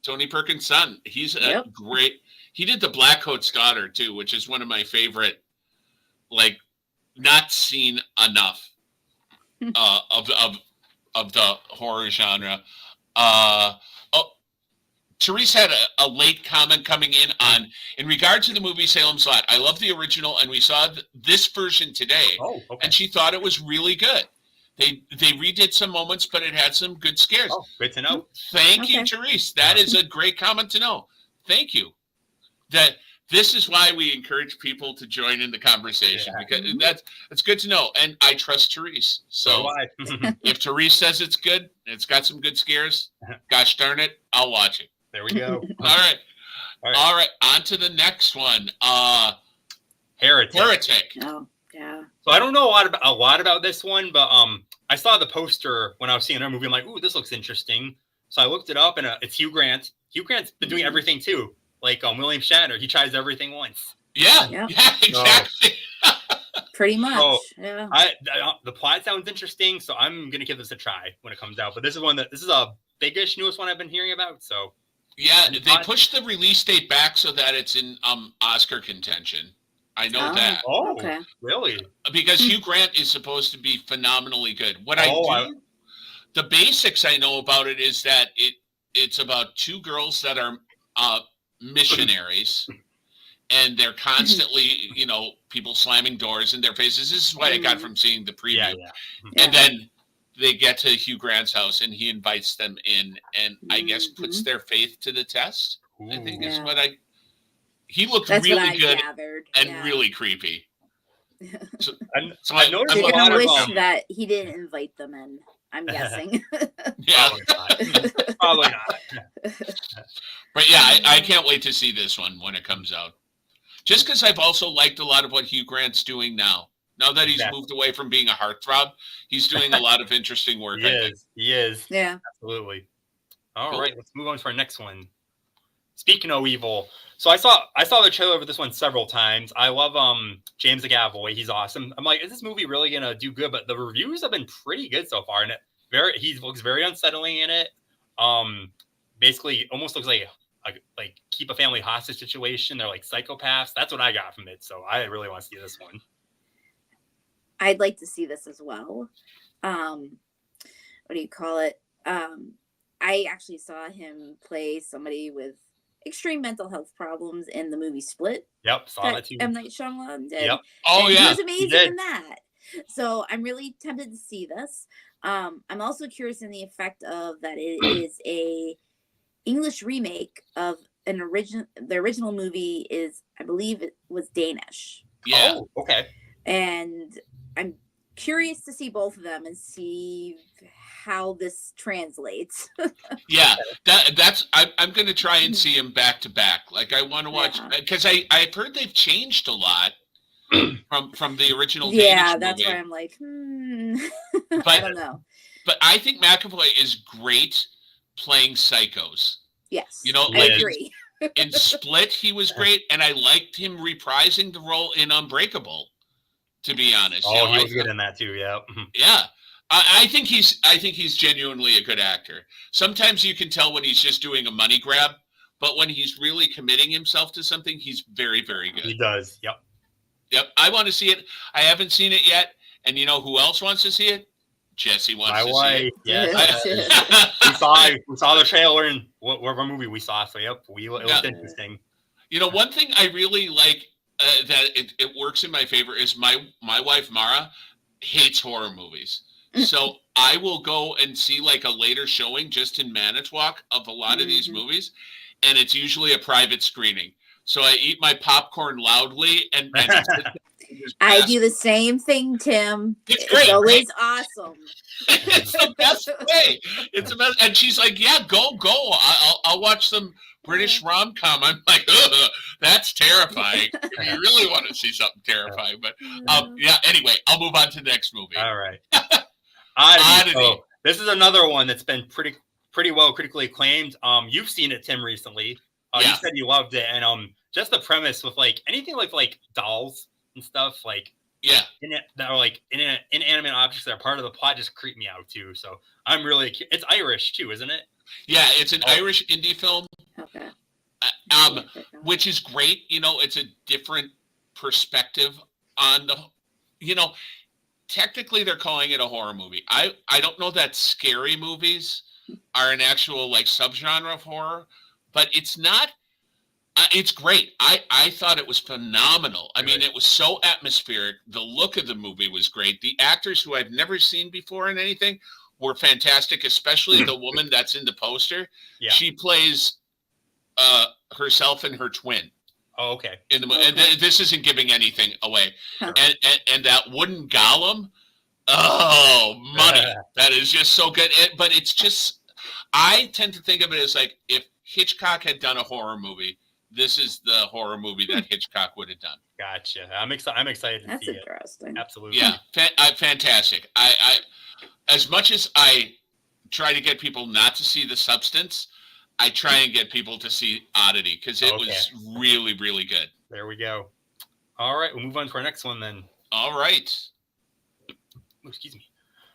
Tony Perkins' son. He's a great. He did The Black Coat's Daughter too, which is one of my favorite. Like, not seen enough of the horror genre. Therese had a late comment coming in regard to the movie Salem's Lot. I love the original, and we saw this version today. Oh, okay. And she thought it was really good. They redid some moments, but it had some good scares. Oh, good to know. Thank you, Therese. That is a great comment to know. Thank you. This is why we encourage people to join in the conversation, because that's good to know. And I trust Therese. So if Therese says it's good, it's got some good scares, gosh darn it, I'll watch it. There we go. All right. On to the next one. Heretic. Oh, yeah. So I don't know a lot about this one, but I saw the poster when I was seeing another movie. I'm like, ooh, this looks interesting. So I looked it up, and it's Hugh Grant. Hugh Grant's been doing everything too. Like William Shatner, he tries everything once. Yeah, exactly. Pretty much. So, yeah. The plot sounds interesting, so I'm gonna give this a try when it comes out. But this is a biggish newest one I've been hearing about. So. Yeah, they pushed the release date back so that it's in Oscar contention. I know that. Oh, okay. Really? Because Hugh Grant is supposed to be phenomenally good. The basics I know about it is that it's about two girls that are missionaries, and they're constantly, people slamming doors in their faces. This is what I got from seeing the preview. Yeah. And then they get to Hugh Grant's house, and he invites them in, and I guess puts their faith to the test. I think is what he looked really good and really creepy. So I noticed you're gonna wish that he didn't invite them in. I'm guessing. Yeah. Probably not. Probably not. But yeah, I can't wait to see this one when it comes out. Just because I've also liked a lot of what Hugh Grant's doing now. Now that he's moved away from being a heartthrob, he's doing a lot of interesting work. He is. Yeah. Absolutely. All right, let's move on to our next one. Speaking of evil, so I saw the trailer for this one several times. I love James McAvoy. He's awesome. I'm like, is this movie really gonna do good? But the reviews have been pretty good so far, and he looks very unsettling in it. Basically, almost looks like keep a family hostage situation. They're like psychopaths. That's what I got from it. So I really want to see this one. I'd like to see this as well. What do you call it? I actually saw him play somebody with extreme mental health problems in the movie Split. Yep, saw that too. M. Night Shyamalan did. Yep. Oh, and yeah. he was amazing in that. So I'm really tempted to see this. I'm also curious in the effect of that it is a English remake of the original movie is, I believe it was Danish. Yeah. Oh, okay. And I'm curious to see both of them and see how this translates. Yeah, I'm going to try and see them back to back. Like I want to watch because I've heard they've changed a lot from the original. Yeah, Danish that's movie. why I'm like, But, I don't know. But I think McAvoy is great playing psychos. Yes, you know, I agree. In Split, he was great, and I liked him reprising the role in Unbreakable. To be honest, he was good in that too. Yeah, yeah. I think he's genuinely a good actor. Sometimes you can tell when he's just doing a money grab, but when he's really committing himself to something, he's very, very good. He does. Yep. I want to see it. I haven't seen it yet, and you know who else wants to see it? Jesse wants to see it. Yes. we saw the trailer in whatever movie we saw. So it was interesting. You know, one thing I really like that it works in my favor is my wife Mara hates horror movies. So I will go and see like a later showing just in Manitowoc of a lot of these movies, and it's usually a private screening. So I eat my popcorn loudly and I do the same thing, Tim. It's great. It's always awesome. It's the best way. It's the best. And she's like, "Yeah, go. I'll watch some British rom-com." I'm like, ugh, that's terrifying. If you really want to see something terrifying, but yeah. Anyway, I'll move on to the next movie. All right. Oddity. So, this is another one that's been pretty well critically acclaimed. You've seen it, Tim, recently. You said you loved it, and just the premise with like anything like dolls and stuff like that are like inanimate objects that are part of the plot just creep me out too. So I'm really it's Irish too, isn't it? Yeah, it's an Irish indie film. Okay. Which is great. You know, it's a different perspective on the. You know, technically they're calling it a horror movie. I don't know that scary movies are an actual like subgenre of horror, but it's not. It's great. I thought it was phenomenal. I mean, it was so atmospheric. The look of the movie was great. The actors who I've never seen before in anything were fantastic, especially the woman that's in the poster. Yeah. She plays herself and her twin. Oh, okay. In the and this isn't giving anything away. And that wooden golem, money. That is just so good. But it's just, I tend to think of it as like if Hitchcock had done a horror movie, this is the horror movie that Hitchcock would have done. Gotcha. I'm excited to see it. That's interesting. Absolutely. Yeah, fantastic. I as much as I try to get people not to see The Substance, I try and get people to see Oddity because it was really, really good. There we go. All right, we'll move on to our next one then. All right. Excuse me.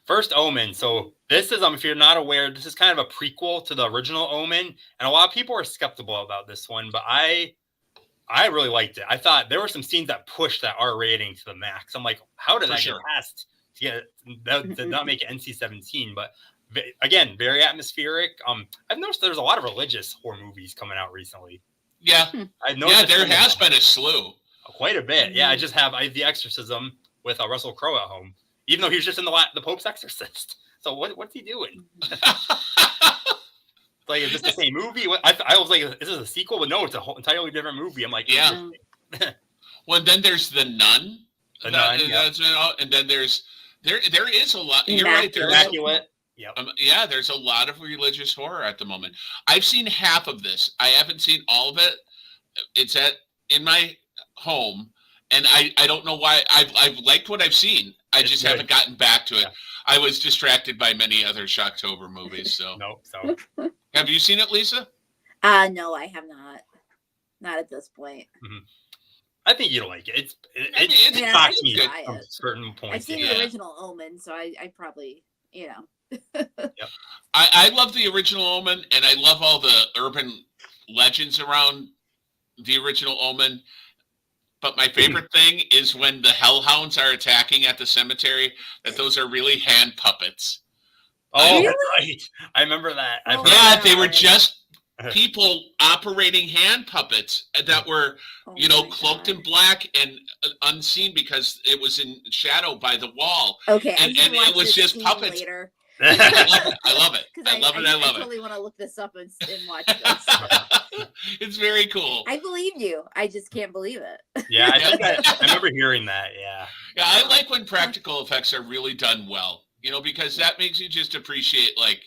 First Omen. So this is, if you're not aware, this is kind of a prequel to the original Omen, and a lot of people are skeptical about this one, but I really liked it. I thought there were some scenes that pushed that R rating to the max. I'm like, how did that get past to get that did not make it NC-17? But again, very atmospheric. I've noticed there's a lot of religious horror movies coming out recently. Yeah, I noticed there has been a slew. Quite a bit. Yeah, I just have The Exorcism with Russell Crowe at home. Even though he was just in the Pope's Exorcist. So what's he doing? Like, is this the same movie? I was like, is this a sequel? But no, it's a whole entirely different movie. I'm like, yeah. Well, then there's The Nun. The Nun, and then there is a lot. You're Immaculate. right. Immaculate. Yep. Yeah, there's a lot of religious horror at the moment. I've seen half of this. I haven't seen all of it. It's in my home, and I don't know why. I've liked what I've seen. I It's just good. haven't gotten back to it. Yeah. I was distracted by many other Shocktober movies. So, No. So have you seen it, Lisa? No, I have not. Not at this point. I think you'll like it. It's Yeah, I shocks can me try from it. certain points. I've seen Yeah. the original Omen, so I probably, you know. I love the original Omen, and I love all the urban legends around the original Omen. But my favorite thing is when the hellhounds are attacking at the cemetery, that those are really hand puppets. Oh, Really? right. I remember that. I've Oh, heard Yeah, that. they were God. just people operating hand puppets that were, Oh my cloaked in God. black and unseen because it was in shadow by the wall. Okay, And I need to watch it was this just scene puppets. later. I love it. Because I love it. I love it. totally want to look this up and watch this. It's very cool. I believe you. I just can't believe it. Yeah, I think I remember hearing that. Yeah. Yeah, I like when practical effects are really done well, because that makes you just appreciate like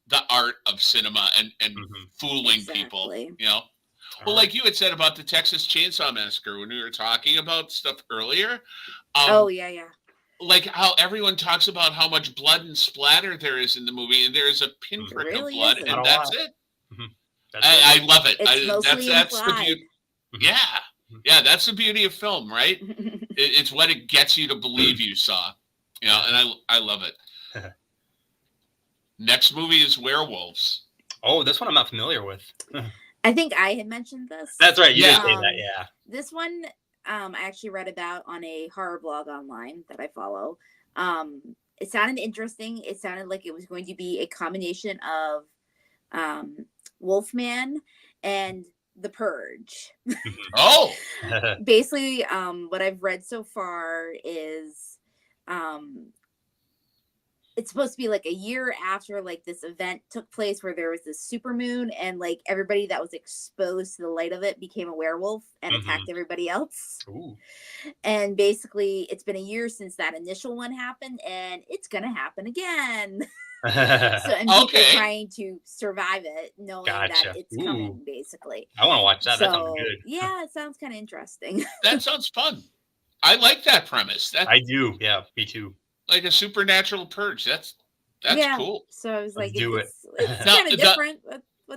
the art of cinema and fooling people, Exactly. Well, like you had said about the Texas Chainsaw Massacre when we were talking about stuff earlier. Oh yeah. Like how everyone talks about how much blood and splatter there is in the movie, and there's a pinprick really of blood, isn't. and Not a that's lot. it. That's I love it. It's mostly that's the implied. beauty. Yeah, that's the beauty of film, right? It's what it gets you to believe you saw, and I love it. Next movie is Werewolves. Oh, this one I'm not familiar with. I think I had mentioned this. That's right. You did say Um, that. Yeah. This one, I actually read about on a horror blog online that I follow. It sounded interesting. It sounded like it was going to be a combination of Wolfman and The Purge. Oh, Basically, what I've read so far is it's supposed to be like a year after like this event took place where there was this supermoon and like everybody that was exposed to the light of it became a werewolf and attacked everybody else. Ooh. And basically it's been a year since that initial one happened and it's gonna happen again. And people trying to survive it knowing that it's coming, basically. I want to watch that. That sounds good. Yeah, it sounds kind of interesting. that sounds fun. I like that premise. I do. Yeah, me too. Like a supernatural purge. That's cool. So I was like, Let's it's kind of different.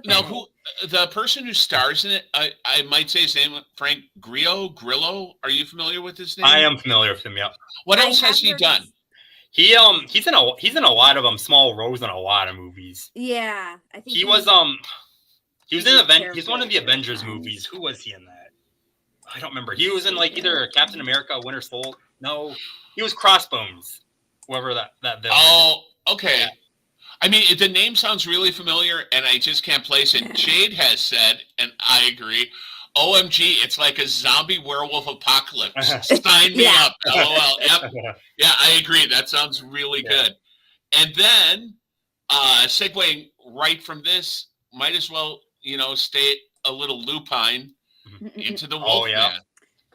Now, the person who stars in it, I might say his name, Frank Grillo. Are you familiar with his name? I am familiar with him. Yeah. What else has he done? He's in a lot of small roles in a lot of movies. Yeah, I think he was he's one of the Avengers movies. Who was he in that? I don't remember. He was in like either Captain America, Winter Soldier. No, he was Crossbones. Whoever that villain. Oh, okay. Yeah. I mean, the name sounds really familiar, and I just can't place it. Jade has said, and I agree, OMG, it's like a zombie werewolf apocalypse. Sign me up. LOL. Yep. Yeah, I agree. That sounds really good. And then, segueing right from this, might as well, stay a little lupine into the Wolfman,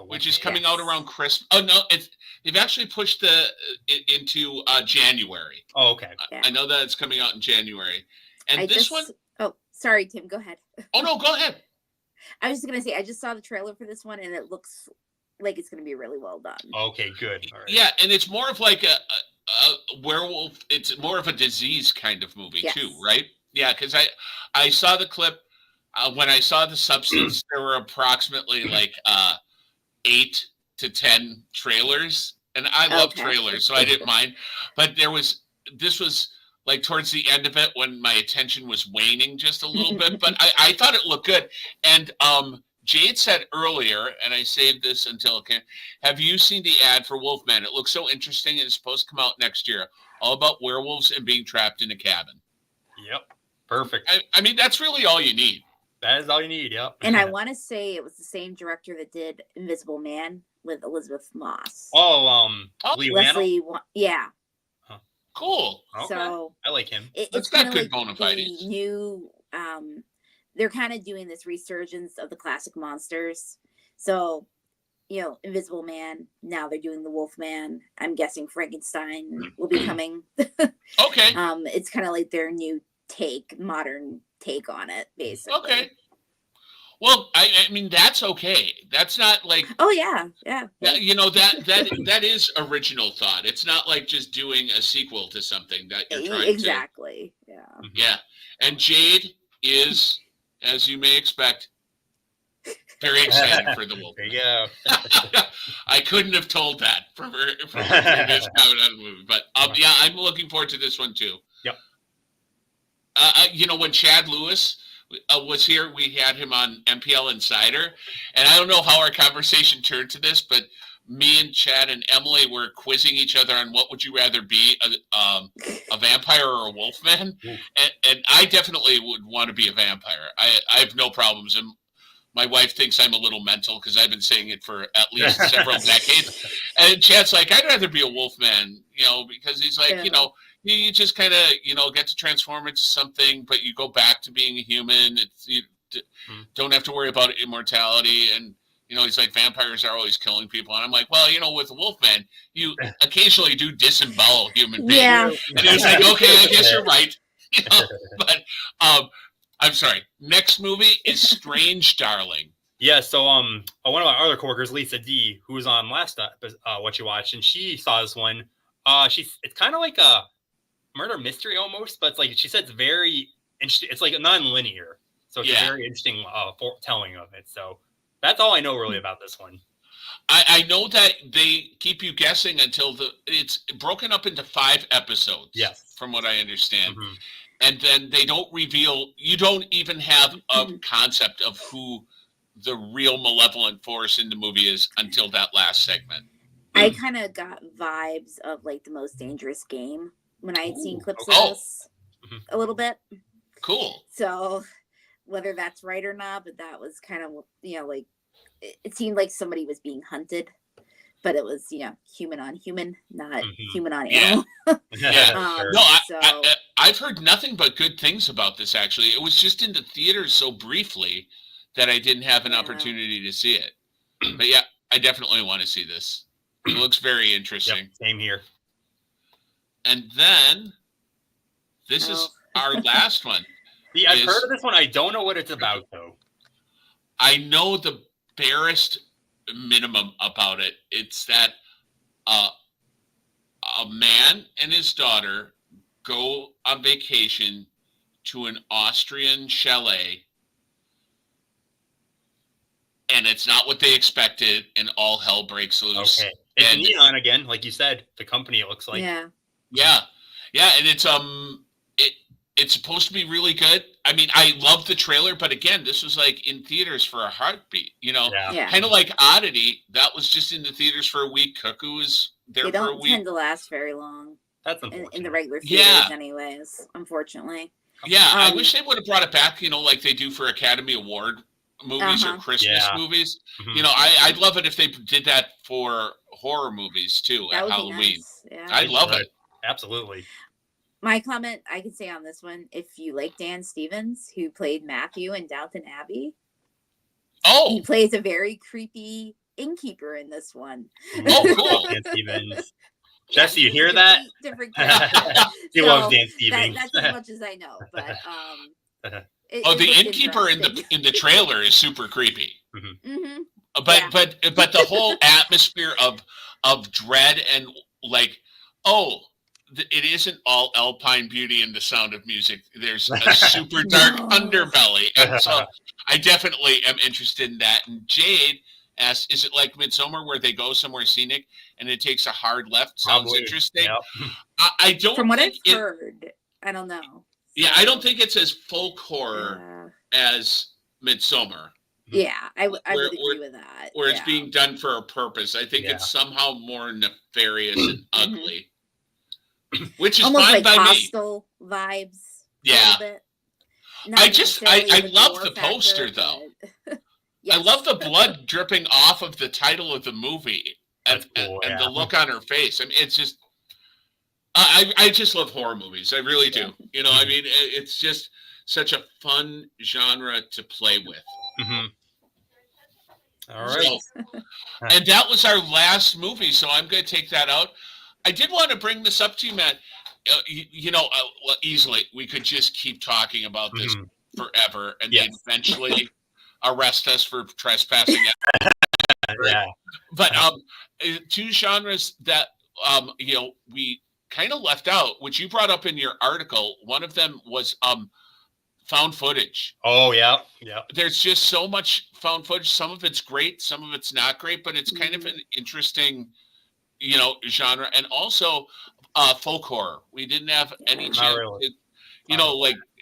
which is coming out around Christmas. Oh, no, they've actually pushed it into January. Oh, okay. I know that it's coming out in January. And this one... Oh, sorry, Tim. Go ahead. Oh, no, go ahead. I was just going to say, I just saw the trailer for this one, and it looks like it's going to be really well done. Okay, good. All right. Yeah, and it's more of like a werewolf. It's more of a disease kind of movie, too, right? Yeah, because I saw the clip. When I saw the substance, there were approximately like 8 to 10 trailers, and I love trailers, so I didn't mind. But this was like towards the end of it when my attention was waning just a little bit, but I thought it looked good. And Jade said earlier, and I saved this until it came, have you seen the ad for Wolfman? It looks so interesting, and it's supposed to come out next year, all about werewolves and being trapped in a cabin. Yep. Perfect. I mean, that's really all you need. That is all you need, yep. And I want to say it was the same director that did Invisible Man with Elizabeth Moss. Leslie, yeah. Huh. Cool. Okay. So I like him. It's got good like bona fides. the new, they're kind of doing this resurgence of the classic monsters. So Invisible Man. Now they're doing the Wolf Man. I'm guessing Frankenstein will be coming. Okay. It's kind of like their new modern take on it, basically. Okay. Well, I mean that's okay. That's not like oh yeah. that is original thought. It's not like just doing a sequel to something that you're trying exactly. to. Yeah. Yeah. And Jade is, as you may expect, very excited for the Wolf. There you go. I couldn't have told that from her previous comment on the movie, but yeah, I'm looking forward to this one too. Yep. When Chad Lewis was here, we had him on MPL Insider, and I don't know how our conversation turned to this, but me and Chad and Emily were quizzing each other on what would you rather be, a vampire or a wolfman, and I definitely would want to be a vampire. I have no problems, and my wife thinks I'm a little mental because I've been saying it for at least several decades, and Chad's like, I'd rather be a wolfman, because he's like, you just kind of, get to transform into something, but you go back to being a human. You don't have to worry about immortality. And, he's like, vampires are always killing people. And I'm like, well, with a wolfman, you occasionally do disembowel human beings. Yeah. And he was like, okay, I guess you're right. But I'm sorry. Next movie is Strange Darling. Yeah, so one of my other coworkers, Lisa D, who was on last What You Watch, and she saw this one. It's kind of like a murder mystery almost, but it's like she said it's very interesting. It's like non-linear, so it's a very interesting telling of it. So that's all I know really about this one. I know that they keep you guessing until it's broken up into 5 episodes. Yes, from what I understand, and then they don't reveal. You don't even have a concept of who the real malevolent force in the movie is until that last segment. I kind of got vibes of like The Most Dangerous Game when I had seen clips of this a little bit. Cool. So whether that's right or not, but that was kind of, like it seemed like somebody was being hunted, but it was, human on human, not human on animal. No, I've heard nothing but good things about this, actually. It was just in the theaters so briefly that I didn't have an opportunity to see it. But yeah, I definitely want to see this. It looks very interesting. Yep, same here. And then this is our last one. Yeah, I've heard of this one. I don't know what it's about, though. I know the barest minimum about it. It's that a man and his daughter go on vacation to an Austrian chalet, and it's not what they expected, and all hell breaks loose. Okay. It's neon again, like you said. The company, it looks like. Yeah, and it's supposed to be really good. I mean, I love the trailer, but again, this was like in theaters for a heartbeat. Kind of like Oddity. That was just in the theaters for a week. Cuckoo was there for a week. They don't tend to last very long. That's unfortunate. In the regular theaters, anyways. Unfortunately. Yeah, I wish they would have brought it back. Like they do for Academy Award movies or Christmas movies. I'd love it if they did that for horror movies too at Halloween. Nice. Yeah. I love it. Absolutely. My comment I can say on this one, if you like Dan Stevens, who played Matthew in Downton Abbey, he plays a very creepy innkeeper in this one. Oh, cool. Dan Stevens. Jesse, you hear that? Different He loves Dan Stevens. That's as much as I know, but the innkeeper in the trailer is super creepy. But the whole atmosphere of dread and like, it isn't all Alpine Beauty and the Sound of Music. There's a super dark underbelly, and so I definitely am interested in that. And Jade asked, "Is it like Midsommar, where they go somewhere scenic and it takes a hard left?" Sounds interesting. Yep. I don't. From what I've heard, I don't know. Yeah, I don't think it's as folk horror as Midsommar. Yeah, I would agree with that. Where it's being done for a purpose. I think it's somehow more nefarious and ugly. Which is almost fine like by Hostel vibes. Yeah. I love the poster though. Yes. I love the blood dripping off of the title of the movie and the look on her face. I mean, it's just I just love horror movies. I really do. I mean, it's just such a fun genre to play with. All right. And that was our last movie, so I'm going to take that out. I did want to bring this up to you, Matt. Well, easily we could just keep talking about this forever, and they'd eventually arrest us for trespassing. Yeah. But two genres that we kind of left out, which you brought up in your article. One of them was found footage. Oh yeah. There's just so much found footage. Some of it's great, some of it's not great, but it's kind of an interesting, genre. And also folk horror. We didn't have any chance. Really.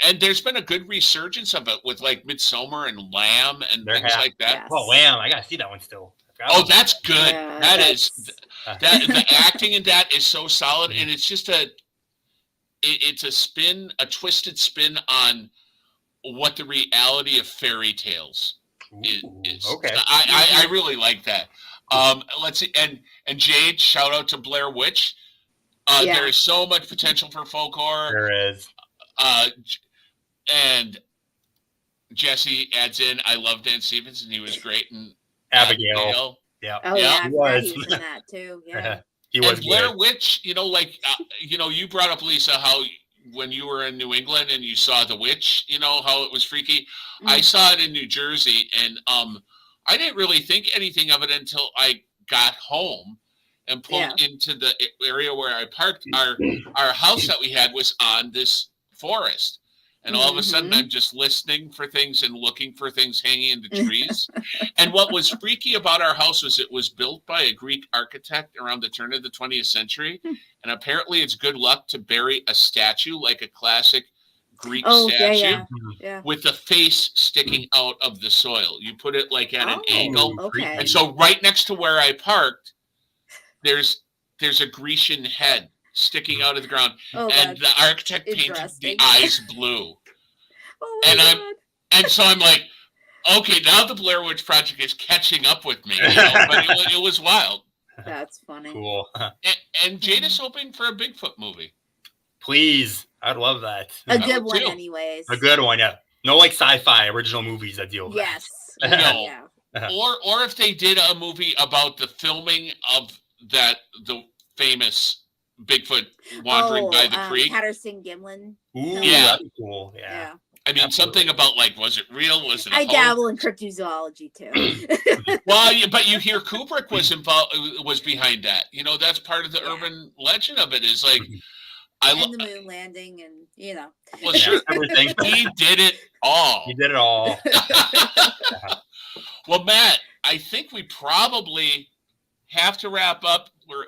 And there's been a good resurgence of it with like Midsommar and Lamb and things like that. Yes. Oh, Lamb! I gotta see that one still. Oh, that's good. Yeah, The acting in that is so solid, and it's just it's a twisted spin on what the reality of fairy tales is. Okay. I really like that. Let's see, and Jade, shout out to Blair Witch. There is so much potential for folk horror. There is. And Jesse adds in, I love Dan Stevens, and he was great in Abigail. Yeah. Oh yeah, he was in that too. Yeah. He was. And Blair Witch, you brought up, Lisa, how when you were in New England and you saw The Witch, how it was freaky. I saw it in New Jersey, and I didn't really think anything of it until I got home and pulled into the area where I parked. Our house that we had was on this forest. And all of a sudden, I'm just listening for things and looking for things hanging in the trees. And what was freaky about our house was it was built by a Greek architect around the turn of the 20th century. And apparently it's good luck to bury a statue, like a classic Greek statue, with the face sticking out of the soil. You put it like at an angle. Okay. And so right next to where I parked, there's a Grecian head sticking out of the ground, and the architect painted the eyes blue. And so I'm like, okay, now the Blair Witch Project is catching up with me, but it was wild. That's funny. Cool. And Jade is hoping for a Bigfoot movie. Please, I'd love that. A good one, anyways. A good one, yeah. No, like sci-fi original movies that deal with that. No. Or if they did a movie about the filming of the famous Bigfoot wandering by the creek. Patterson Gimlin. Ooh, that'd be cool. Yeah. I mean, something about was it real? Was it? I dabble in cryptozoology too. Well, but you hear Kubrick was behind that. That's part of the urban legend of it. Is like, and the moon landing, and Well, sure, everything. He did it all. He did it all. Well, Matt, I think we probably have to wrap up. We're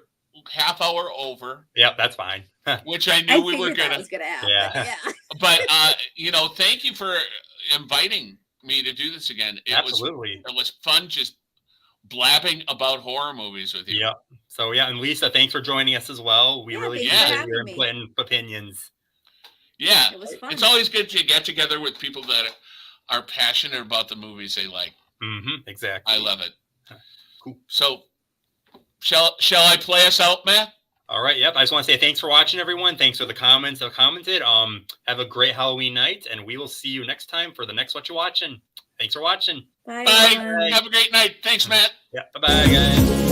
half hour over. Yep, that's fine. Which I knew we were gonna. Happen. Yeah. But thank you for inviting me to do this again. Absolutely. It was fun just blabbing about horror movies with you. Yep. So and Lisa, thanks for joining us as well. We really appreciate your input and opinions. Yeah, it was fun. It's always good to get together with people that are passionate about the movies they like. Exactly. I love it. Cool. So, shall I play us out, Matt? All right. Yep. I just want to say thanks for watching, everyone. Thanks for the comments that commented. Have a great Halloween night, and we will see you next time for the next What You Watching. Thanks for watching. Bye. Bye. Have a great night. Thanks, Matt. Yeah. Bye-bye, guys.